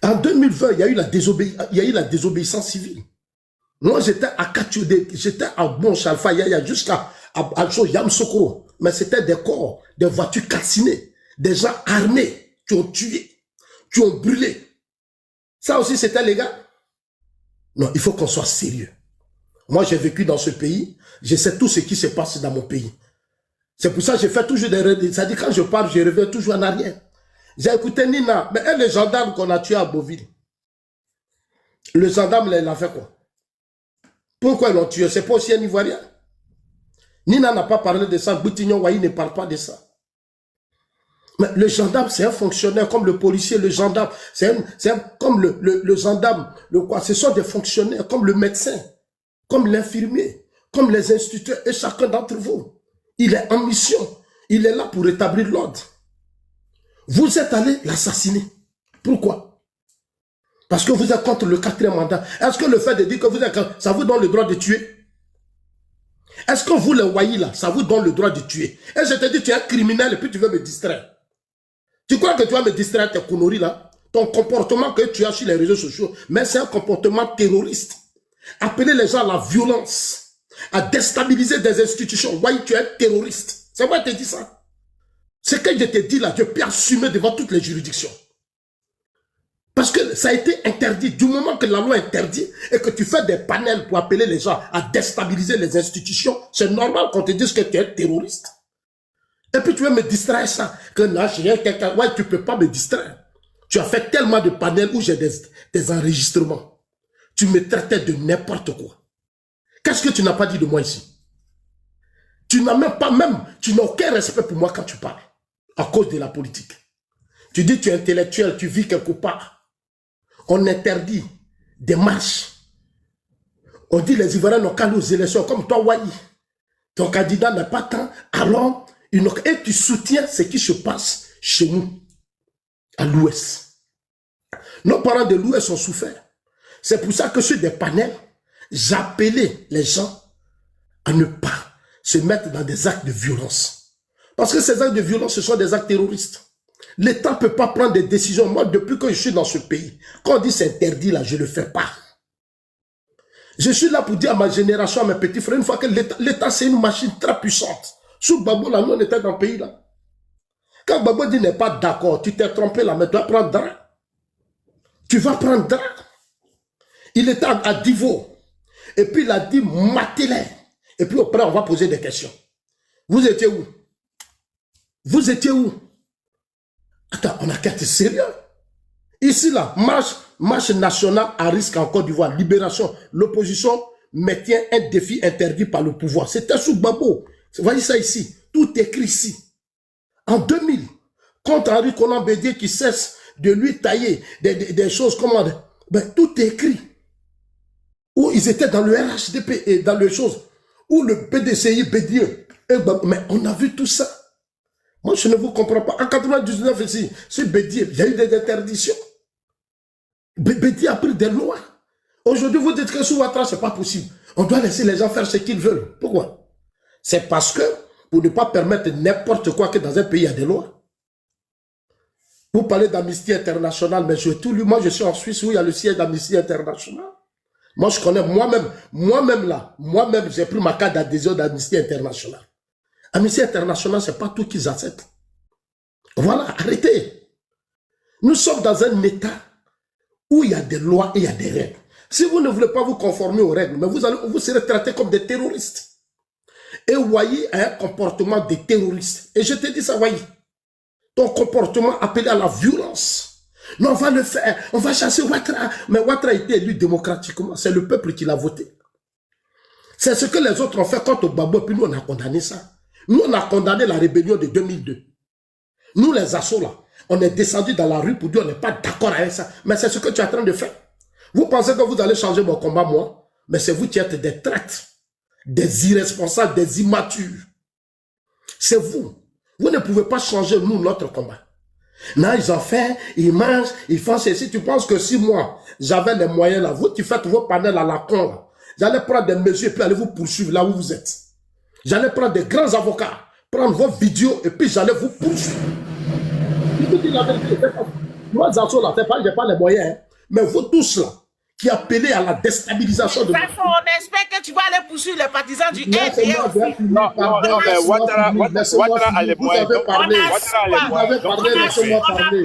En 2020, il y a eu la désobéissance civile. Moi, j'étais à Katiodé, j'étais à Bon-Chalfa, jusqu'à Yamsokoro. Mais c'était des corps, des voitures calcinées, des gens armés qui ont tué, qui ont brûlé. Ça aussi, c'était légal? Non, il faut qu'on soit sérieux. Moi, j'ai vécu dans ce pays, je sais tout ce qui se passe dans mon pays. C'est pour ça que j'ai fait toujours des rêves. C'est-à-dire, quand je parle, je reviens toujours en arrière. J'ai écouté Nina, mais elle, les gendarmes qu'on a tués à Beauville, le gendarme, il a fait quoi? Pourquoi ils l'ont tué? C'est pas aussi un Ivoirien. Nina n'a pas parlé de ça, Boutignon Wahi ne parle pas de ça. Mais le gendarme, c'est un fonctionnaire comme le policier, le gendarme, comme le gendarme, ce sont des fonctionnaires comme le médecin, comme l'infirmier, comme les instituteurs, et chacun d'entre vous. Il est en mission, il est là pour rétablir l'ordre. Vous êtes allé l'assassiner. Pourquoi? Parce que vous êtes contre le 4e mandat. Est-ce que le fait de dire que vous êtes contre, ça vous donne le droit de tuer? Est-ce que vous, les Wahi, là, ça vous donne le droit de tuer? Et je te dis, tu es un criminel et puis tu veux me distraire. Tu crois que tu vas me distraire tes conneries, là? Ton comportement que tu as sur les réseaux sociaux, mais c'est un comportement terroriste. Appeler les gens à la violence, à déstabiliser des institutions. Wahi, tu es un terroriste. C'est moi qui te dis ça. Ce que je te dis là, je peux assumer devant toutes les juridictions. Parce que ça a été interdit. Du moment que la loi interdit et que tu fais des panels pour appeler les gens à déstabiliser les institutions, c'est normal qu'on te dise que tu es terroriste. Et puis tu veux me distraire ça. Que là, j'ai quelqu'un. Ouais, tu ne peux pas me distraire. Tu as fait tellement de panels où j'ai des enregistrements. Tu me traitais de n'importe quoi. Qu'est-ce que tu n'as pas dit de moi ici? Tu n'as tu n'as aucun respect pour moi quand tu parles. À cause de la politique. Tu dis tu es intellectuel, tu vis quelque part. On interdit des marches. On dit les Ivoiriens n'ont qu'à aller aux élections, comme toi, Wahi. Ton candidat n'a pas tant, alors, et tu soutiens ce qui se passe chez nous, à l'Ouest. Nos parents de l'Ouest ont souffert. C'est pour ça que sur des panels, j'appelais les gens à ne pas se mettre dans des actes de violence. Parce que ces actes de violence, ce sont des actes terroristes. L'État ne peut pas prendre des décisions. Moi, depuis que je suis dans ce pays, quand on dit c'est interdit, là, je ne le fais pas. Je suis là pour dire à ma génération, à mes petits frères, une fois que l'État, c'est une machine très puissante. Sous Gbagbo, là, nous, on était dans le pays, là. Quand Gbagbo dit n'est pas d'accord, tu t'es trompé, là, mais tu vas prendre Dra. Tu vas prendre Dra. Il était à Divo. Et puis, il a dit, matez-les. Et puis, après, on va poser des questions. Vous étiez où? Vous étiez où? Attends, on a qu'à être sérieux. Ici, là, marche nationale à risque en Côte d'Ivoire, libération. L'opposition maintient un défi interdit par le pouvoir. C'était sous Gbagbo. Vous voyez ça ici. Tout écrit ici. En 2000, contre Henri Konan Bédié qui cesse de lui tailler des choses comme... Ben, tout est écrit. Où ils étaient dans le RHDP et dans les choses. Où le PDCI Bédié. Mais on a vu tout ça. Moi, je ne vous comprends pas. En 99 ici, c'est Bédié. Il y a eu des interdictions. Bédié a pris des lois. Aujourd'hui, vous dites que sous Ouattara, ce n'est pas possible. On doit laisser les gens faire ce qu'ils veulent. Pourquoi? C'est parce que, pour ne pas permettre n'importe quoi que dans un pays, il y a des lois. Vous parlez d'Amnesty International, mais j'ai tout lu. Moi, je suis en Suisse où il y a le siège d'Amnesty International. Moi, je connais moi-même, j'ai pris ma carte d'adhésion d'Amnesty International. Amnesty International, ce n'est pas tout qu'ils acceptent. Voilà, arrêtez. Nous sommes dans un État où il y a des lois et il y a des règles. Si vous ne voulez pas vous conformer aux règles, mais vous serez traités comme des terroristes. Et Wai a un comportement de terroriste. Et je te dis ça, Wai. Ton comportement appelé à la violence. Non, on va le faire. On va chasser Ouattara. Mais Ouattara a été élu démocratiquement. C'est le peuple qui l'a voté. C'est ce que les autres ont fait contre Gbagbo. Puis nous, on a condamné ça. Nous, on a condamné la rébellion de 2002. Nous, les assauts là, on est descendu dans la rue pour dire on n'est pas d'accord avec ça. Mais c'est ce que tu es en train de faire. Vous pensez que vous allez changer mon combat, moi? Mais c'est vous qui êtes des traîtres, des irresponsables, des immatures. C'est vous. Vous ne pouvez pas changer, nous, notre combat. Non, ils ont fait, ils mangent, ils font ceci. Tu penses que si moi, j'avais les moyens là, vous qui faites vos panels à la con là, j'allais prendre des mesures et puis aller vous poursuivre là où vous êtes. J'allais prendre des grands avocats, prendre vos vidéos et puis j'allais vous poursuivre. Je vous dis la vérité, moi, Zanso là, j'ai pas les moyens, hein. Mais vous tous là, qui appelez à la déstabilisation de... On espère que tu vas aller poursuivre les partisans du RDR. Non, mais Ouattara a les moyens. Vous avez parlé, laissez-moi parler.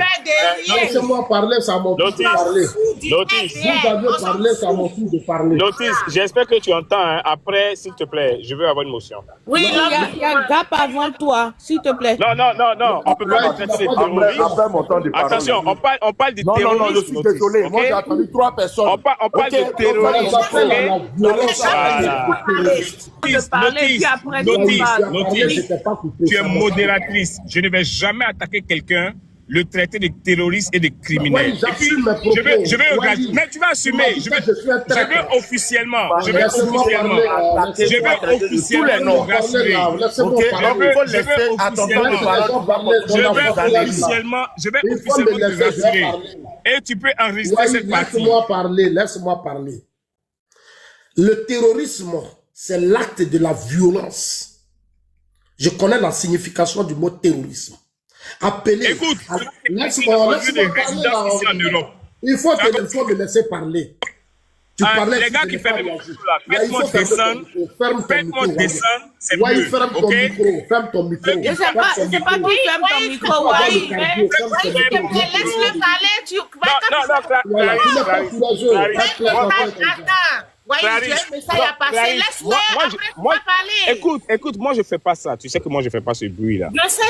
Laissez-moi parler, ça m'en tour de parler. Vous avez parlé, ça m'en tour de parler. Notice, j'espère que tu entends. Hein. Après, s'il te plaît, je veux avoir une motion. Oui, il y a Gap avant toi, s'il te plaît. Non, on ne peut pas traiter de terroristes. Attention, on parle de terrorisme. Non, je suis désolé. Moi, j'ai entendu 3 personnes. On parle de terrorisme. Notice, tu es modératrice. Je ne vais jamais attaquer quelqu'un, le traiter de terroriste et de criminel. Oui, j'assume mes propos. Je vais mais tu vas assumer. Je vais officiellement. Je vais officiellement rassurer. Je vais officiellement te rassurer. Et tu peux enregistrer cette partie. Laisse-moi parler. Le terrorisme, c'est l'acte de la violence. Je connais la signification du mot terrorisme. Appeler. Écoute, laisse-moi parler. Il faut me laisser parler. Tu parlais, les gars qui font des micros là, faites-moi descendre, c'est mieux. Ferme ton micro, ferme ton micro. C'est pas qui ferme ton micro, laisse-le parler, tu Écoute, moi je fais pas ça. Tu sais que moi je fais pas ce bruit là. Je sais,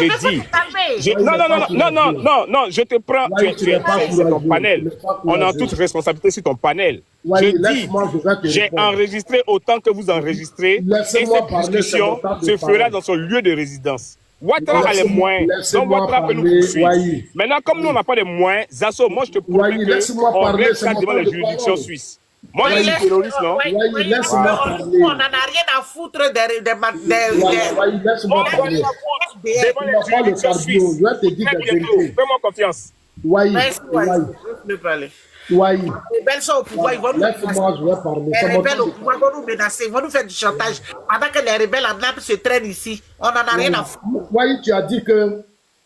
non, je te prends. Tu es sur ton panel. On a toute responsabilité sur ton panel. Je dis, j'ai enregistré autant que vous enregistrez. Et cette discussion se fera dans son lieu de résidence. Ouattara a les moyens, donc Ouattara peut nous poursuivre. Maintenant, comme nous on n'a pas les moyens, Zasso, moi je te promets qu'on restera devant les juridictions suisses. Moi, je suis terroriste, non? Laisse-moi parler. On n'en a rien à foutre laisse-moi parler. Devant les juridictions suisses. Fais-moi confiance. Les rebelles sont au pouvoir, ils vont nous menacer. Les rebelles au pouvoir vont nous menacer, ils vont nous faire du chantage. Pendant que les rebelles en Naples se traînent ici, on n'en a rien à foutre. Wai, tu as dit que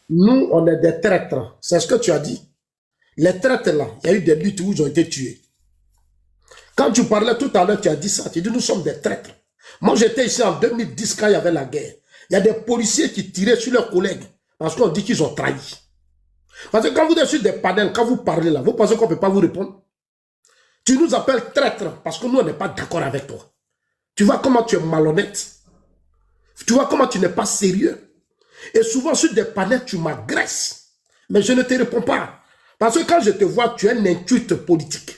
nous, on est des traîtres. C'est ce que tu as dit. Les traîtres là, il y a eu des luttes où ils ont été tués. Quand tu parlais tout à l'heure, tu as dit ça. Tu dis nous sommes des traîtres. Moi, j'étais ici en 2010 quand il y avait la guerre. Il y a des policiers qui tiraient sur leurs collègues parce qu'on dit qu'ils ont trahi. Parce que quand vous êtes sur des panels, quand vous parlez là, vous pensez qu'on ne peut pas vous répondre? Tu nous appelles traîtres parce que nous, on n'est pas d'accord avec toi. Tu vois comment tu es malhonnête. Tu vois comment tu n'es pas sérieux. Et souvent, sur des panels, tu m'agresses. Mais je ne te réponds pas. Parce que quand je te vois, tu es un inculte politique.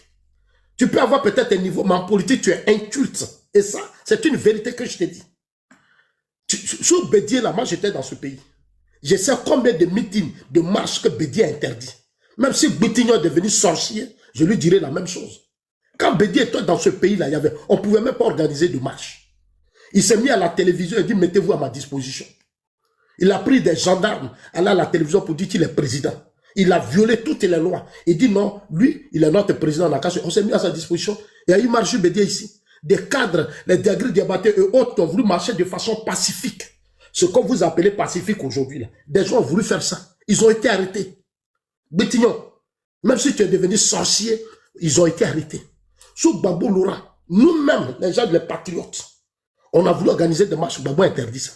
Tu peux avoir peut-être un niveau, mais en politique, tu es inculte. Et ça, c'est une vérité que je te dis. Sur Bédier, là, moi, j'étais dans ce pays. Je sais combien de meetings, de marches que Bédier a interdit. Même si Boutignon est devenu sorcier, je lui dirais la même chose. Quand Bédier était dans ce pays-là, on ne pouvait même pas organiser de marche. Il s'est mis à la télévision et dit, mettez-vous à ma disposition. Il a pris des gendarmes, allé à la télévision pour dire qu'il est président. Il a violé toutes les lois. Il dit non, lui, il est notre président. On s'est mis à sa disposition. Il y a eu marché Bédié ici. Des cadres, les agri-diabatés et autres qui ont voulu marcher de façon pacifique. Ce que vous appelez pacifique aujourd'hui. Des gens ont voulu faire ça. Ils ont été arrêtés. Bétignon, même si tu es devenu sorcier, ils ont été arrêtés. Sous Babou Loura, nous-mêmes, les gens, les patriotes, on a voulu organiser des marches. Babou interdit ça.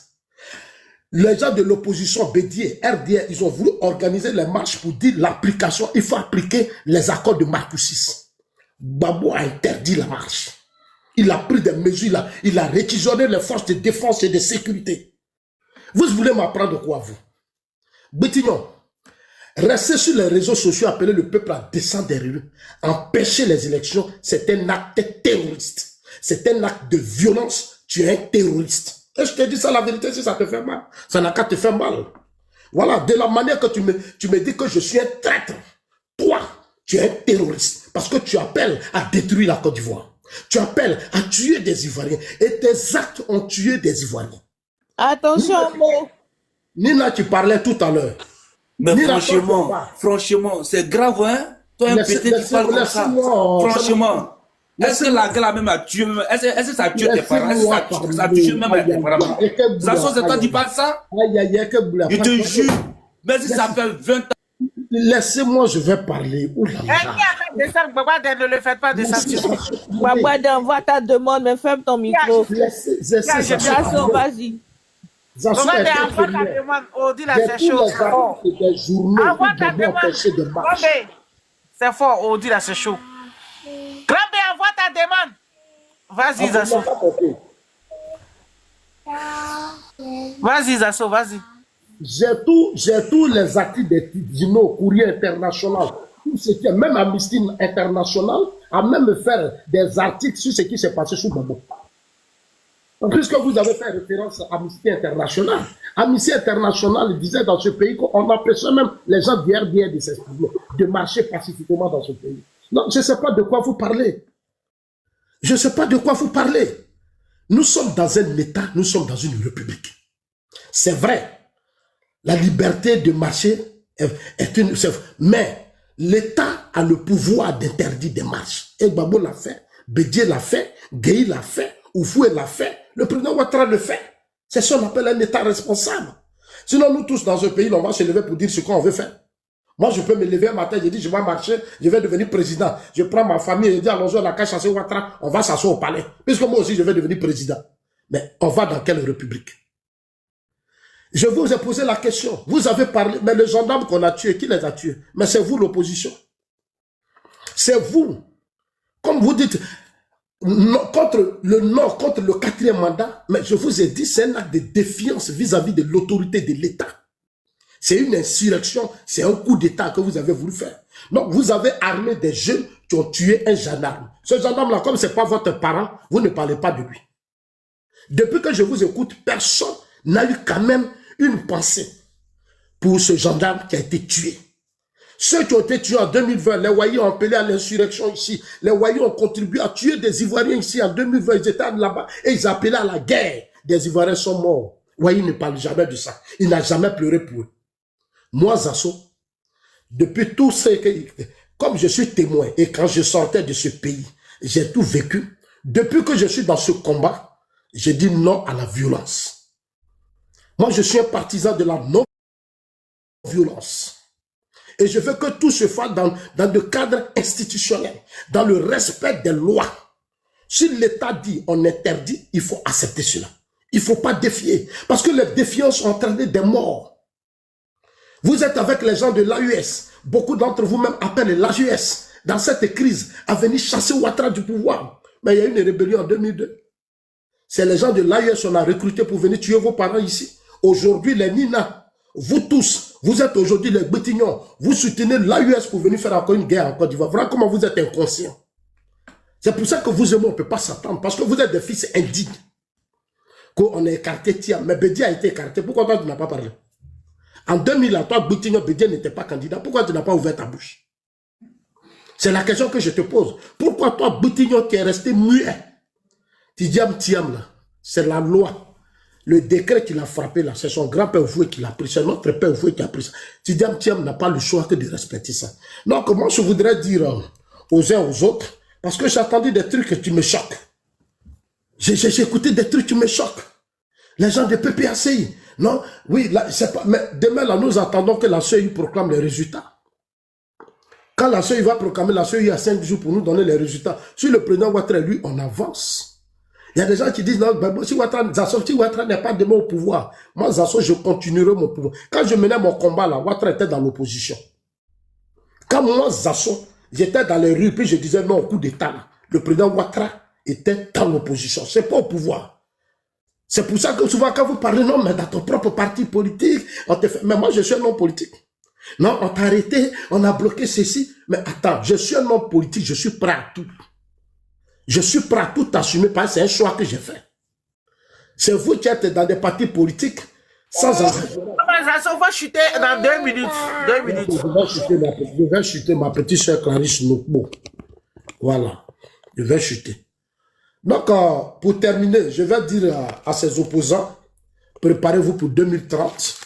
Les gens de l'opposition, Bédié, RDR, ils ont voulu organiser les marches pour dire l'application. Il faut appliquer les accords de Marcoussis. Babou a interdit la marche. Il a pris des mesures, il a réquisitionné les forces de défense et de sécurité. Vous voulez m'apprendre quoi, vous? Bétignon, rester sur les réseaux sociaux, appeler le peuple à descendre des rues, empêcher les élections, c'est un acte terroriste. C'est un acte de violence, tu es un terroriste. Et je te dis ça la vérité, si ça te fait mal, ça n'a qu'à te faire mal. Voilà, de la manière que tu me dis que je suis un traître, toi, tu es un terroriste, parce que tu appelles à détruire la Côte d'Ivoire. Tu appelles à tuer des Ivoiriens. Et tes actes ont tué des Ivoiriens. Attention, Mo. Nina, tu parlais tout à l'heure. Mais Nina, franchement, c'est grave, hein? Toi, un pété, tu parles comme ça. Franchement. Est-ce que la gueule même a tué, est-ce que ça a tué tes parents? Est-ce que ça a tué même tes parents? Ça c'est toi qui parles ça? Je te jure, même si ça fait 20 ans. Laissez-moi, je vais parler. Ne le faites pas descendre. Babouada, envoie ta demande, mais ferme ton micro. Vas-y. Envoie ta demande. Audi, là, c'est chaud. Envoie ta demande. C'est fort, Audi, là, c'est chaud. Grambé, envoie ta demande. Vas-y, Zasso. Vas-y, Zasso, vas-y. J'ai tous les acquis des tribunaux, courrier international, tout ce qui est, même Amnesty International, a même fait des articles sur ce qui s'est passé sous Babo. Puisque vous avez fait référence à Amnesty International, Amnesty International disait dans ce pays qu'on empêchait même les gens d'hier de s'exprimer, de marcher pacifiquement dans ce pays. Non, je ne sais pas de quoi vous parlez. Je ne sais pas de quoi vous parlez. Nous sommes dans un État, nous sommes dans une république. C'est vrai. La liberté de marcher est une... Mais l'État a le pouvoir d'interdire des marches. Et Gbagbo l'a fait, Bédié l'a fait, Gueye l'a fait, Oufoué l'a fait, le président Ouattara le fait. C'est ce qu'on appelle un État responsable. Sinon, nous tous dans ce pays, on va se lever pour dire ce qu'on veut faire. Moi, je peux me lever un matin, je dis, je vais marcher, je vais devenir président. Je prends ma famille et je dis, allons-y, on a qu'à chasser Ouattara, on va s'asseoir au palais. Puisque moi aussi, je vais devenir président. Mais on va dans quelle république? Je vous ai posé la question. Vous avez parlé, mais les gendarmes qu'on a tués, qui les a tués? Mais c'est vous l'opposition. C'est vous. Comme vous dites, contre le Nord, contre le 4e mandat, mais je vous ai dit, c'est un acte de défiance vis-à-vis de l'autorité de l'État. C'est une insurrection, c'est un coup d'État que vous avez voulu faire. Donc, vous avez armé des jeunes qui ont tué un gendarme. Ce gendarme-là, comme ce n'est pas votre parent, vous ne parlez pas de lui. Depuis que je vous écoute, personne n'a eu quand même une pensée pour ce gendarme qui a été tué. Ceux qui ont été tués en 2020, les Waïs ont appelé à l'insurrection ici. Les Waïs ont contribué à tuer des Ivoiriens ici en 2020. Ils étaient là-bas et ils appelaient à la guerre. Des Ivoiriens sont morts. Waïs ne parle jamais de ça. Il n'a jamais pleuré pour eux. Moi, Zasso, depuis tout ce que... Comme je suis témoin et quand je sortais de ce pays, j'ai tout vécu. Depuis que je suis dans ce combat, j'ai dit non à la violence. Moi, je suis un partisan de la non-violence. Et je veux que tout se fasse dans le cadre institutionnel, dans le respect des lois. Si l'État dit on interdit, il faut accepter cela. Il ne faut pas défier. Parce que les défiances ont entraîné des morts. Vous êtes avec les gens de l'AUS. Beaucoup d'entre vous même appellent l'AUS dans cette crise à venir chasser Ouattara du pouvoir. Mais il y a eu une rébellion en 2002. C'est les gens de l'AUS qu'on a recruté pour venir tuer vos parents ici. Aujourd'hui, les Nina, vous tous, vous êtes aujourd'hui les Bétignons, vous soutenez l'AUS pour venir faire encore une guerre en Côte d'Ivoire. Voilà comment vous êtes inconscients. C'est pour ça que vous et moi, on ne peut pas s'attendre, parce que vous êtes des fils indignes. Qu'on a écarté Thiam, mais Bédié a été écarté. Pourquoi toi, tu n'as pas parlé? En 2000, toi, Bétignon, Bédié n'était pas candidat. Pourquoi tu n'as pas ouvert ta bouche? C'est la question que je te pose. Pourquoi toi, Bétignon, qui est resté muet? Tidiam Thiam, là, c'est la loi. Le décret qu'il a frappé là, c'est son grand-père Oufoué qui l'a pris, c'est notre père Oufoué qui a pris ça. Tidiam Thiam n'a pas le choix que de respecter ça. Donc moi je voudrais dire aux uns aux autres, Parce que j'ai entendu des trucs qui me choquent. J'ai écouté des trucs qui me choquent. Les gens de PPACI. Non, oui, là, pas, mais demain, là, nous attendons que la CEI proclame les résultats. Quand la CEI va proclamer, la CEI a 5 jours pour nous donner les résultats. Si le président Ouattara, lui, on avance. Il y a des gens qui disent, non, ben, si Ouattara n'est pas demain au pouvoir, moi, Zasso, je continuerai mon pouvoir. Quand je menais mon combat, là, Ouattara était dans l'opposition. Quand moi, Zasso, j'étais dans les rues, puis je disais, non, au coup d'État, là, le président Ouattara était dans l'opposition. C'est pas au pouvoir. C'est pour ça que souvent, quand vous parlez, non, mais dans ton propre parti politique, on te fait... Mais moi, je suis un homme politique. Non, on t'a arrêté, on a bloqué ceci. Mais attends, je suis un homme politique, je suis prêt à tout. Je suis prêt à tout assumer parce que c'est un choix que j'ai fait. C'est vous qui êtes dans des partis politiques sans... Ça va chuter dans 2 minutes. 2 minutes. Je vais chuter ma petite soeur Clarisse Nokbo. Voilà. Je vais chuter. Donc, pour terminer, je vais dire à ses opposants, préparez-vous pour 2030.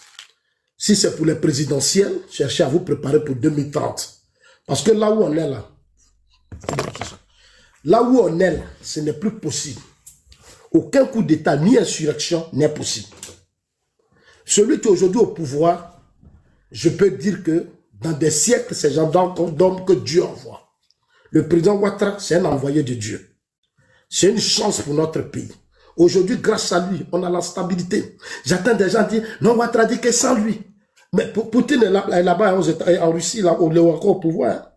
Si c'est pour les présidentielles, cherchez à vous préparer pour 2030. Parce que là où on est là, ce n'est plus possible. Aucun coup d'État ni insurrection n'est possible. Celui qui est aujourd'hui au pouvoir, je peux dire que dans des siècles, c'est gens d'hommes que Dieu envoie. Le président Ouattara, c'est un envoyé de Dieu. C'est une chance pour notre pays. Aujourd'hui, grâce à lui, on a la stabilité. J'attends des gens dire, non, Ouattara dit que sans lui. Mais Poutine est là-bas en Russie, là, on est encore au pouvoir.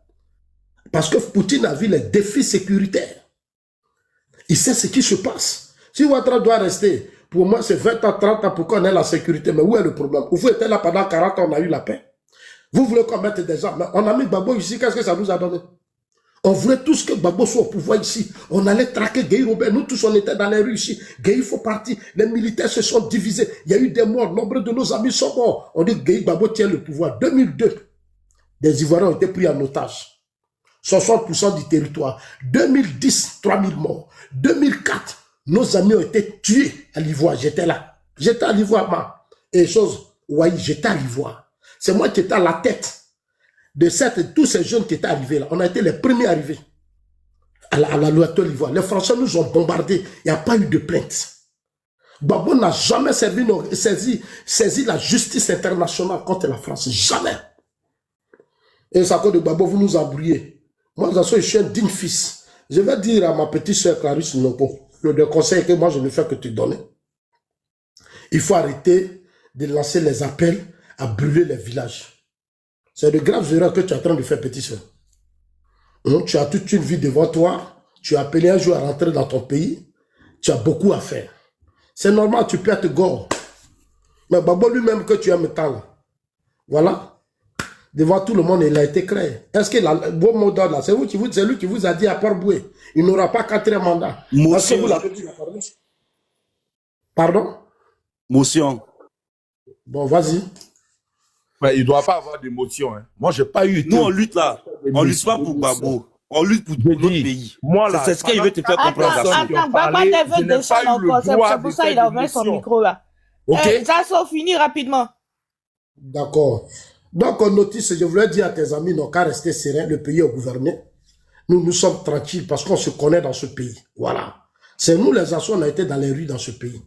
Parce que Poutine a vu les défis sécuritaires. Il sait ce qui se passe. Si Ouattara doit rester, pour moi, c'est 20 ans, 30 ans pour qu'on ait la sécurité. Mais où est le problème? Vous étiez là pendant 40 ans, on a eu la paix. Vous voulez qu'on mette des gens. Mais on a mis Gbagbo ici, qu'est-ce que ça nous a donné? On voulait tous que Gbagbo soit au pouvoir ici. On allait traquer Gueye Robert. Nous tous, on était dans les rues ici. Gueye faut partir. Les militaires se sont divisés. Il y a eu des morts. Nombre de nos amis sont morts. On dit que Gueye Gbagbo tient le pouvoir. 2002, des Ivoiriens ont été pris en otage. 60% du territoire. 2010, 3000 morts. 2004, nos amis ont été tués à l'Ivoire. J'étais là. J'étais à l'Ivoire, moi. Et chose, oui, j'étais à l'Ivoire. C'est moi qui étais à la tête de tous ces jeunes qui étaient arrivés là. On a été les premiers arrivés à la loi de l'Ivoire. Les Français nous ont bombardés. Il n'y a pas eu de plainte. Gbagbo n'a jamais saisi la justice internationale contre la France. Jamais. Et ça cause de Gbagbo, vous nous embrouillez. Moi, je suis un digne fils. Je vais dire à ma petite soeur Clarisse Nokbo, le conseil que moi je ne fais que te donner. Il faut arrêter de lancer les appels à brûler les villages. C'est de graves erreurs que tu es en train de faire, petite soeur. Tu as toute une vie devant toi. Tu as appelé un jour à rentrer dans ton pays. Tu as beaucoup à faire. C'est normal, tu peux être gore. Mais Gbagbo lui-même que tu aimes tant là. Voilà. Devant tout le monde, il a été créé. Est-ce que le bon mot d'ordre là, c'est lui qui vous a dit à Port-Boué, il n'aura pas 4e mandat. Motion. Vous l'avez dit, pardon? Motion. Bon, vas-y. Mais il ne doit pas avoir d'émotion. Hein. Moi, je n'ai pas eu... Nous, on lutte là. On ne lutte pas pour Gbagbo. On lutte pour notre pays. C'est ce qu'il veut te faire comprendre. Attends, Gbagbo veut descendre encore. C'est pour ça qu'il a ouvert son micro là. Ok. Ça s'en finit rapidement. D'accord. Donc, on notice, je voulais dire à tes amis, n'ont qu'à rester serein. Le pays est gouverné. Nous sommes tranquilles parce qu'on se connaît dans ce pays. Voilà. C'est nous, les Assous, on a été dans les rues dans ce pays.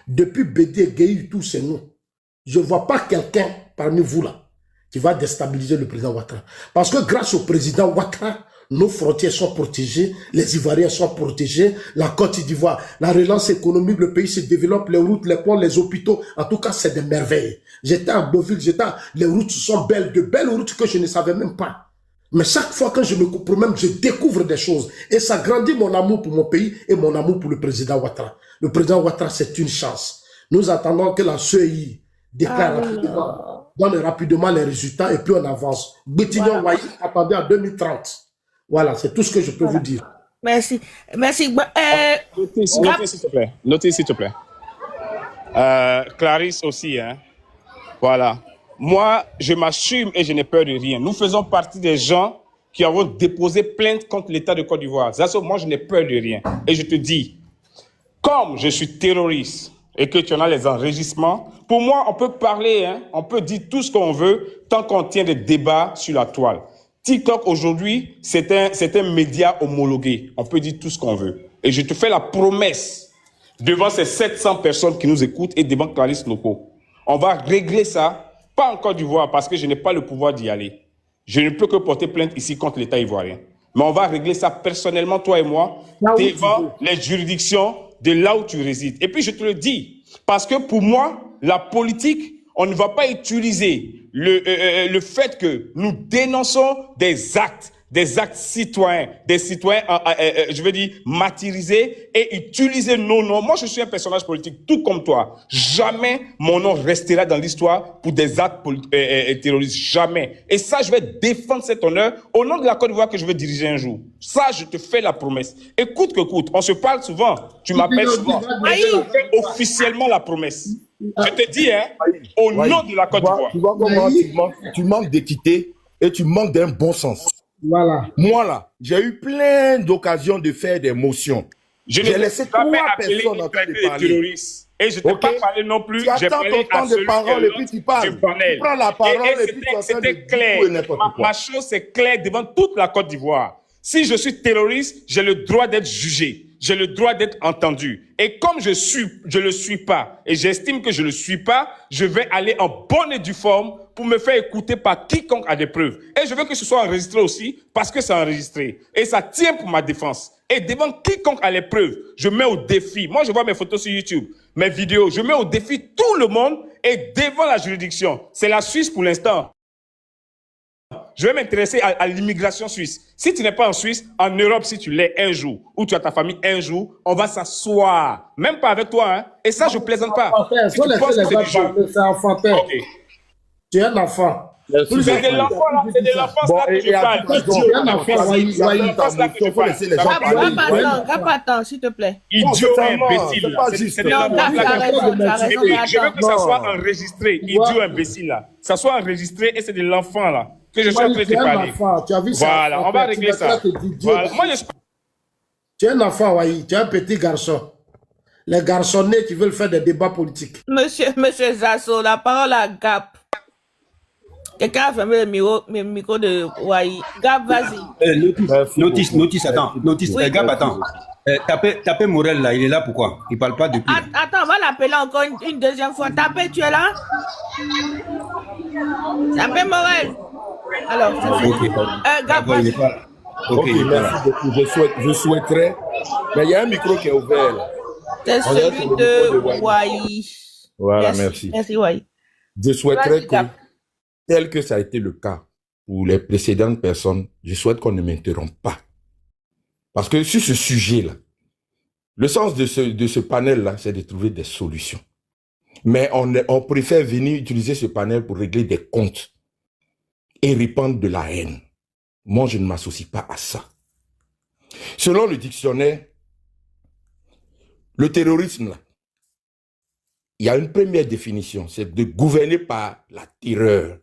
Depuis Bédé, Gueye, tout, c'est nous. Je ne vois pas quelqu'un parmi vous là qui va déstabiliser le président Ouattara. Parce que grâce au président Ouattara, nos frontières sont protégées, les Ivoiriens sont protégés, la Côte d'Ivoire, la relance économique, le pays se développe, les routes, les ponts, les hôpitaux, en tout cas c'est des merveilles. J'étais à Beauville, les routes sont belles, de belles routes que je ne savais même pas. Mais chaque fois que je me promène, je découvre des choses. Et ça grandit mon amour pour mon pays et mon amour pour le président Ouattara. Le président Ouattara, c'est une chance. Nous attendons que la CEI déclare rapidement, donne rapidement les résultats et puis on avance. Bétignon, voilà. Attendez à 2030. Voilà, c'est tout ce que je peux vous dire. Merci. Merci. Notez, s'il te plaît. Notez, s'il te plaît. Clarisse aussi, hein. Voilà. Moi, je m'assume et je n'ai peur de rien. Nous faisons partie des gens qui avons déposé plainte contre l'État de Côte d'Ivoire. Moi, je n'ai peur de rien. Et je te dis, comme je suis terroriste et que tu en as les enrichissements, pour moi, on peut parler, hein, on peut dire tout ce qu'on veut tant qu'on tient des débats sur la toile. TikTok aujourd'hui, c'est un média homologué. On peut dire tout ce qu'on veut. Et je te fais la promesse devant ces 700 personnes qui nous écoutent et devant Clarisse Loco. On va régler ça, pas en Côte d'Ivoire, parce que je n'ai pas le pouvoir d'y aller. Je ne peux que porter plainte ici contre l'État ivoirien. Mais on va régler ça personnellement, toi et moi, devant les juridictions de là où tu résides. Et puis je te le dis, parce que pour moi, la politique, on ne va pas utiliser le fait que nous dénonçons des actes citoyens, des citoyens, je veux dire, martyrisés et utiliser nos noms. Moi, je suis un personnage politique, tout comme toi. Jamais mon nom restera dans l'histoire pour des actes terroristes. Jamais. Et ça, je vais défendre cet honneur au nom de la Côte d'Ivoire que je veux diriger un jour. Ça, je te fais la promesse. Écoute que coûte. On se parle souvent. Tu m'appelles souvent. Mais je te fais officiellement la promesse. Je te dis, hein, au nom de la Côte d'Ivoire. Tu vois comment tu manques d'équité et tu manques d'un bon sens. Voilà. Moi, là, j'ai eu plein d'occasions de faire des motions. J'ai laissé 3 personnes en train de parler. Terroristes. Et je ne t'ai pas parlé non plus. Tu attends ton temps de parole et puis tu parles. Tu prends la parole et puis tu entends de clair. Ma chose, c'est clair devant toute la Côte d'Ivoire. Si je suis terroriste, j'ai le droit d'être jugé. J'ai le droit d'être entendu. Et comme je le suis pas, et j'estime que je le suis pas, je vais aller en bonne et due forme pour me faire écouter par quiconque a des preuves. Et je veux que ce soit enregistré aussi, parce que c'est enregistré. Et ça tient pour ma défense. Et devant quiconque a les preuves, je mets au défi. Moi, je vois mes photos sur YouTube, mes vidéos. Je mets au défi tout le monde et devant la juridiction. C'est la Suisse pour l'instant. Je vais m'intéresser à l'immigration suisse. Si tu n'es pas en Suisse, en Europe, si tu l'es un jour, ou tu as ta famille un jour, on va s'asseoir. Même pas avec toi, hein. Et ça, je plaisante pas. Si tu penses que c'est du jeu. C'est enfantin. Okay. Tu es un enfant. C'est de l'enfant, là. C'est de l'enfance, là, que je parle. Tu es un enfant, Attends, s'il te plaît. Idiot imbécile, là. C'est de l'enfance, là. Je veux que ça soit enregistré. Idiot imbécile, là. Ça soit enregistré et c'est de l'enfant, là. Que je suis en train de te parler. Voilà, on va régler ça. Voilà. Moi, je... Tu es un enfant, Waï. Tu es un petit garçon. Les garçonnets qui veulent faire des débats politiques. Monsieur Zasso, la parole à Gap. Quelqu'un a fermé le micro de Waï. Gap, vas-y. Notice, attends. Oui. Gap, attends. Tapez Morel, là. Il est là, pourquoi? Il parle pas depuis. Attends, on va l'appeler encore une deuxième fois. Tapez, tu es là? Tapez Morel. Alors, okay. Gap, ok, merci beaucoup. Je souhaiterais... Mais il y a un micro qui est ouvert, là. C'est celui de Waï. Voilà, merci. Merci, Waï. Je souhaiterais que, tel que ça a été le cas pour les précédentes personnes, je souhaite qu'on ne m'interrompe pas. Parce que sur ce sujet-là, le sens de ce panel-là, c'est de trouver des solutions. Mais on préfère venir utiliser ce panel pour régler des comptes et répandre de la haine. Moi, je ne m'associe pas à ça. Selon le dictionnaire, le terrorisme, là, il y a une première définition, c'est de gouverner par la terreur.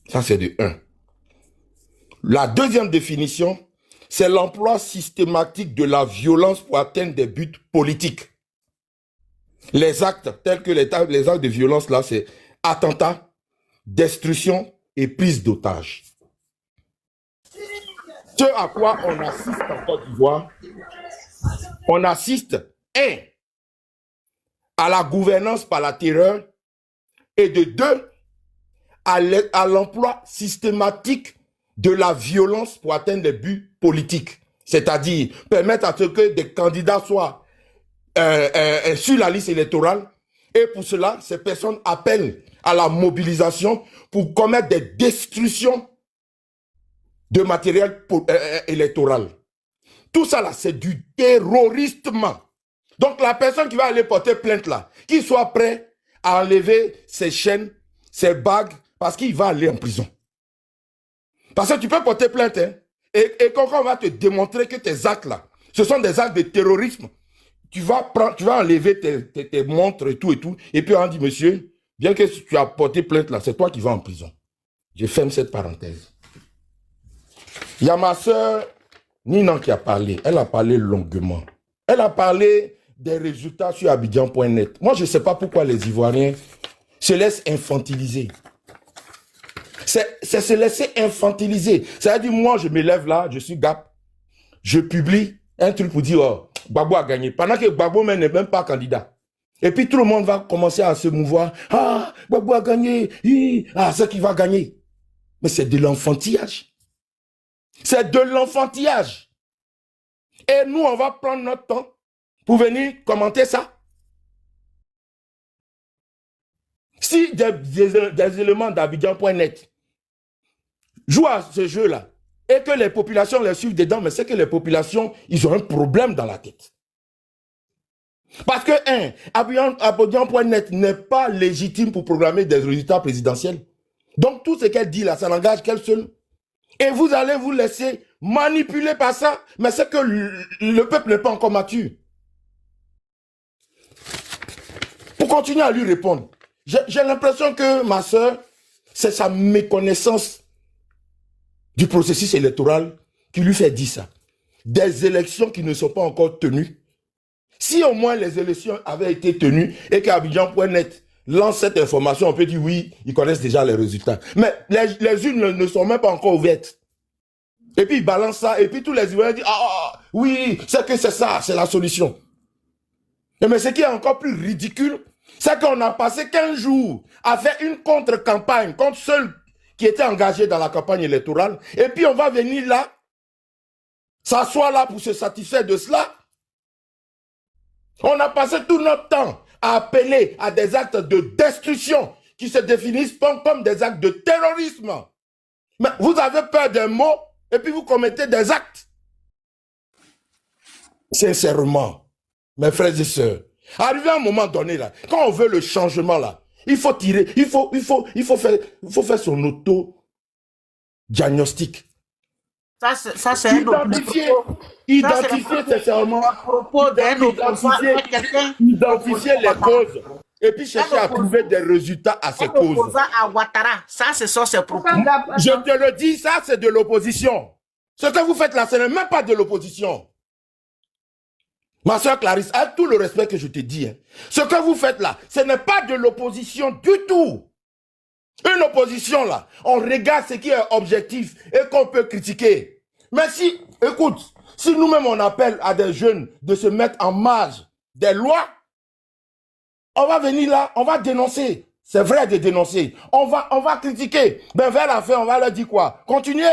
Ça, c'est de 1. La deuxième définition, c'est l'emploi systématique de la violence pour atteindre des buts politiques. Les actes tels que les actes de violence, là, c'est attentat, destruction et prise d'otages. Ce à quoi on assiste en Côte d'Ivoire, on assiste, à la gouvernance par la terreur, et de 2, à l'emploi systématique de la violence pour atteindre des buts politiques. C'est-à-dire permettre à ce que des candidats soient sur la liste électorale, et pour cela, ces personnes appellent à la mobilisation pour commettre des destructions de matériel électoral. Tout ça là, c'est du terrorisme. Donc la personne qui va aller porter plainte là, qu'il soit prêt à enlever ses chaînes, ses bagues, parce qu'il va aller en prison. Parce que tu peux porter plainte, hein, et quand on va te démontrer que tes actes là, ce sont des actes de terrorisme, tu vas enlever tes montres et tout, et puis on dit, monsieur, bien que tu as porté plainte là, c'est toi qui vas en prison. Je ferme cette parenthèse. Il y a ma soeur Nina qui a parlé. Elle a parlé longuement. Elle a parlé des résultats sur Abidjan.net. Moi, je ne sais pas pourquoi les Ivoiriens se laissent infantiliser. C'est se laisser infantiliser. C'est-à-dire, moi, je me lève là, je suis Gap, je publie un truc pour dire, oh, Gbagbo a gagné. Pendant que Gbagbo n'est même pas candidat. Et puis tout le monde va commencer à se mouvoir. Ah, Gbagbo a gagné. Ah, c'est qui va gagner. Mais c'est de l'enfantillage. C'est de l'enfantillage. Et nous, on va prendre notre temps pour venir commenter ça. Si des éléments d'Abidjan.net jouent à ce jeu-là et que les populations les suivent dedans, mais c'est que les populations, ils ont un problème dans la tête. Parce que, Abidjan.net n'est pas légitime pour programmer des résultats présidentiels. Donc, tout ce qu'elle dit là, ça n'engage qu'elle seule. Et vous allez vous laisser manipuler par ça, mais c'est que le peuple n'est pas encore mature. Pour continuer à lui répondre, j'ai l'impression que ma soeur, c'est sa méconnaissance du processus électoral qui lui fait dire ça. Des élections qui ne sont pas encore tenues. Si au moins les élections avaient été tenues et qu'Abidjan.net lance cette information, on peut dire oui, ils connaissent déjà les résultats. Mais les urnes ne sont même pas encore ouvertes. Et puis ils balancent ça, et puis tous les Ivoiriens disent ah oui, c'est que c'est ça, c'est la solution. Mais ce qui est encore plus ridicule, c'est qu'on a passé 15 jours à faire une contre-campagne contre ceux qui étaient engagés dans la campagne électorale, et puis on va venir là, s'asseoir là pour se satisfaire de cela. On a passé tout notre temps à appeler à des actes de destruction qui se définissent comme des actes de terrorisme. Mais vous avez peur d'un mot et puis vous commettez des actes. Sincèrement, mes frères et sœurs, arrivé à un moment donné là, quand on veut le changement là, il faut tirer, il faut faire son auto-diagnostic. Ça c'est Identifier sincèrement, identifier les causes et puis chercher à trouver des résultats à ces causes. À Ouattara, ça c'est ça, c'est propos. Je te le dis, ça c'est de l'opposition. Ce que vous faites là, ce n'est même pas de l'opposition. Ma soeur Clarisse, avec tout le respect que je te dis, hein, ce que vous faites là, ce n'est pas de l'opposition du tout. Une opposition là, on regarde ce qui est objectif et qu'on peut critiquer. Mais si, écoute, si nous-mêmes on appelle à des jeunes de se mettre en marge des lois, on va venir là, on va dénoncer. C'est vrai de dénoncer. On va critiquer. Ben vers la fin, on va leur dire quoi? Continuez.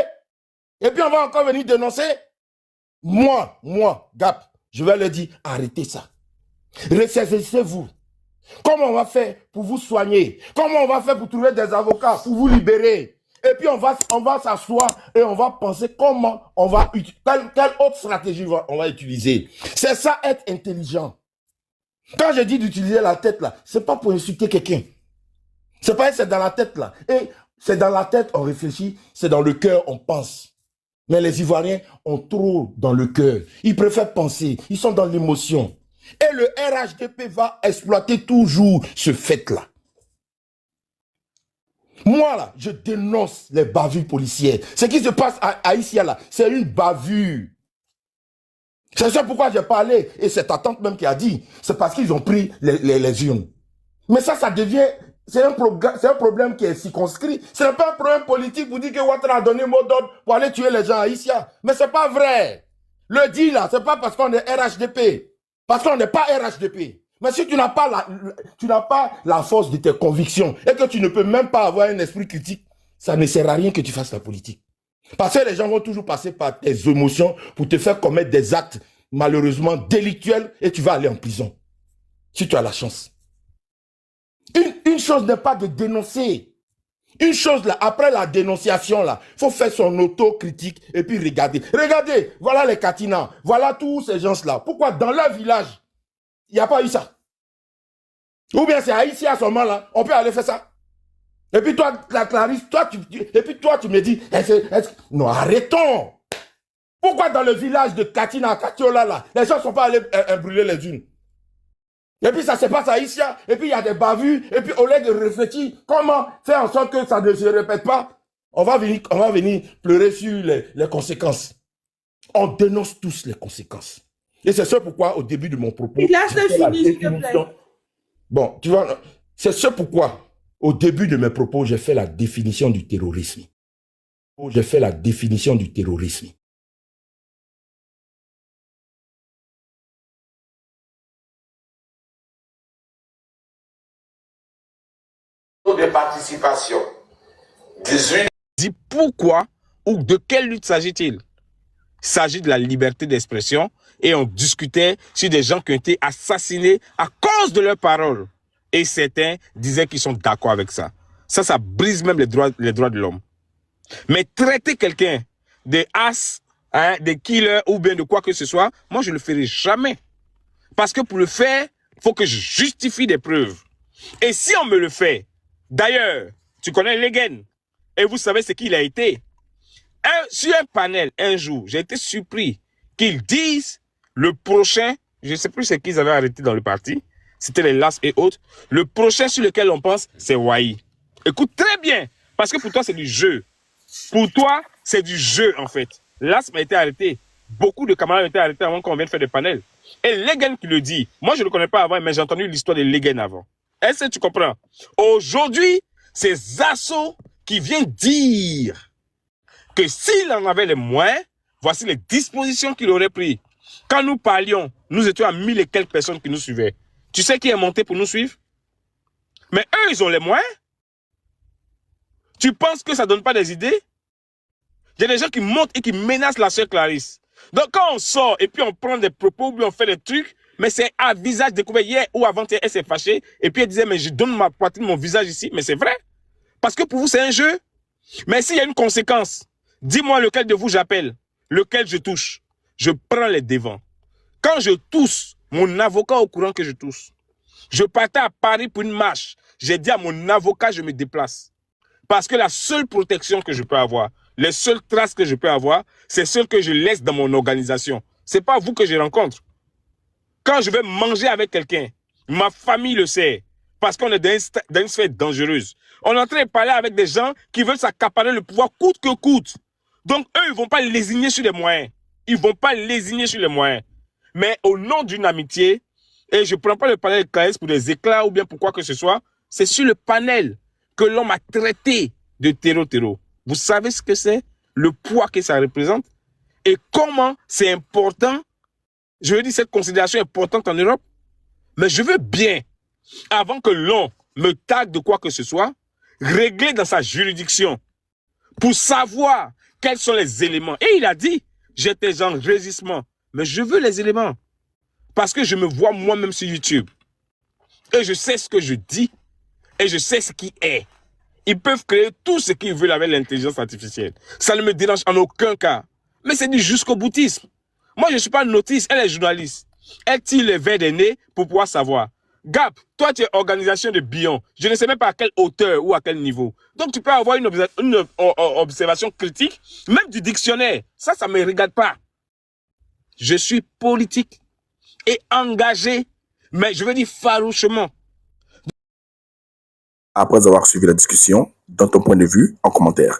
Et puis on va encore venir dénoncer. Moi, Gap, je vais leur dire, arrêtez ça. Ressaisissez-vous. Comment on va faire pour vous soigner? Comment on va faire pour trouver des avocats, pour vous libérer? Et puis on va s'asseoir et on va penser comment on va quelle autre stratégie on va utiliser. C'est ça être intelligent. Quand je dis d'utiliser la tête là, c'est pas pour insulter quelqu'un. C'est pas c'est dans la tête là. Et c'est dans la tête on réfléchit, c'est dans le cœur on pense. Mais les Ivoiriens ont trop dans le cœur. Ils préfèrent penser, ils sont dans l'émotion. Et le RHDP va exploiter toujours ce fait-là. Moi, là, je dénonce les bavures policières. Ce qui se passe à Isia, là, c'est une bavure. C'est ça pourquoi j'ai parlé, et c'est ta tante même qui a dit, c'est parce qu'ils ont pris les urnes. Mais ça devient, c'est un problème qui est circonscrit. Ce n'est pas un problème politique pour dire que Ouattara a donné mot d'ordre pour aller tuer les gens à Isia. Mais c'est pas vrai. Le dit là, c'est pas parce qu'on est RHDP. Parce qu'on n'est pas RHDP. Mais si tu n'as pas la force de tes convictions et que tu ne peux même pas avoir un esprit critique, ça ne sert à rien que tu fasses la politique. Parce que les gens vont toujours passer par tes émotions pour te faire commettre des actes malheureusement délictuels et tu vas aller en prison. Si tu as la chance. Une chose n'est pas de dénoncer. Une chose là, après la dénonciation là, il faut faire son autocritique et puis regarder. Regardez, voilà les Katina, voilà tous ces gens-là. Pourquoi dans leur village, il n'y a pas eu ça? Ou bien c'est à ici à ce moment-là, on peut aller faire ça. Et puis toi, la Clarisse, et puis toi tu me dis, non, arrêtons. Pourquoi dans le village de Katina, à Katiola là, les gens ne sont pas allés brûler les unes? Et puis ça se passe à Isia, et puis il y a des bavures, et puis au lieu de réfléchir, comment faire en sorte que ça ne se répète pas, on va venir pleurer sur les conséquences. On dénonce tous les conséquences. Et c'est ça pourquoi, au début de mon propos, bon, tu vois, c'est ce pourquoi, Au début de mes propos, j'ai fait la définition du terrorisme. J'ai fait la définition du terrorisme. De participation. 18. Dis pourquoi ou de quelle lutte s'agit-il? Il s'agit de la liberté d'expression et on discutait sur des gens qui ont été assassinés à cause de leurs paroles. Et certains disaient qu'ils sont d'accord avec ça. Ça brise même les droits de l'homme. Mais traiter quelqu'un de as, de killer ou bien de quoi que ce soit, moi je ne le ferai jamais. Parce que pour le faire, il faut que je justifie des preuves. Et si on me le fait, d'ailleurs, tu connais Legen, et vous savez ce qu'il a été. Sur un panel, un jour, j'ai été surpris qu'ils disent le prochain, je ne sais plus ce qu'ils avaient arrêté dans le parti, c'était les LAS et autres, le prochain sur lequel on pense, c'est Wai. Écoute très bien, parce que pour toi, c'est du jeu. Pour toi, c'est du jeu, en fait. LAS m'a été arrêté. Beaucoup de camarades ont été arrêtés avant qu'on vienne faire des panels. Et Legen qui le dit, moi je ne le connais pas avant, mais j'ai entendu l'histoire de Legen avant. Est-ce que tu comprends? Aujourd'hui, c'est Zasso qui vient dire que s'il en avait les moyens, voici les dispositions qu'il aurait prises. Quand nous parlions, nous étions à 1000 et quelques personnes qui nous suivaient. Tu sais qui est monté pour nous suivre? Mais eux, ils ont les moyens. Tu penses que ça ne donne pas des idées? Il y a des gens qui montent et qui menacent la sœur Clarisse. Donc quand on sort et puis on prend des propos ou bien on fait des trucs, mais c'est à visage découvert. Hier ou avant-hier, elle s'est fâchée et puis elle disait, mais je donne ma poitrine, mon visage ici. Mais c'est vrai. Parce que pour vous, c'est un jeu. Mais s'il y a une conséquence, dis-moi lequel de vous j'appelle, lequel je touche. Je prends les devants. Quand je tousse, mon avocat au courant que je tousse. Je partais à Paris pour une marche. J'ai dit à mon avocat, je me déplace. Parce que la seule protection que je peux avoir, les seules traces que je peux avoir, c'est celles que je laisse dans mon organisation. Ce n'est pas vous que je rencontre. Quand je vais manger avec quelqu'un, ma famille le sait. Parce qu'on est dans une sphère dangereuse. On est en train de parler avec des gens qui veulent s'accaparer le pouvoir coûte que coûte. Donc, eux, ils ne vont pas lésigner sur les moyens. Ils ne vont pas lésigner sur les moyens. Mais au nom d'une amitié, et je ne prends pas le panel de Clarisse pour des éclats ou bien pour quoi que ce soit, c'est sur le panel que l'on m'a traité de terreau. Vous savez ce que c'est? Le poids que ça représente? Et comment c'est important? Je veux dire, cette considération est importante en Europe. Mais je veux bien, avant que l'on me tague de quoi que ce soit, régler dans sa juridiction pour savoir quels sont les éléments. Et il a dit, j'étais en résistement. Mais je veux les éléments. Parce que je me vois moi-même sur YouTube. Et je sais ce que je dis. Et je sais ce qui est. Ils peuvent créer tout ce qu'ils veulent avec l'intelligence artificielle. Ça ne me dérange en aucun cas. Mais c'est du jusqu'au boutisme. Moi, je ne suis pas notice, elle est journaliste. Elle tire les verres des nez pour pouvoir savoir. Gap, toi, tu es organisation de Bion. Je ne sais même pas à quelle hauteur ou à quel niveau. Donc, tu peux avoir une observation critique, même du dictionnaire. Ça ne me regarde pas. Je suis politique et engagé, mais je veux dire farouchement. Après avoir suivi la discussion, donne ton point de vue en commentaire.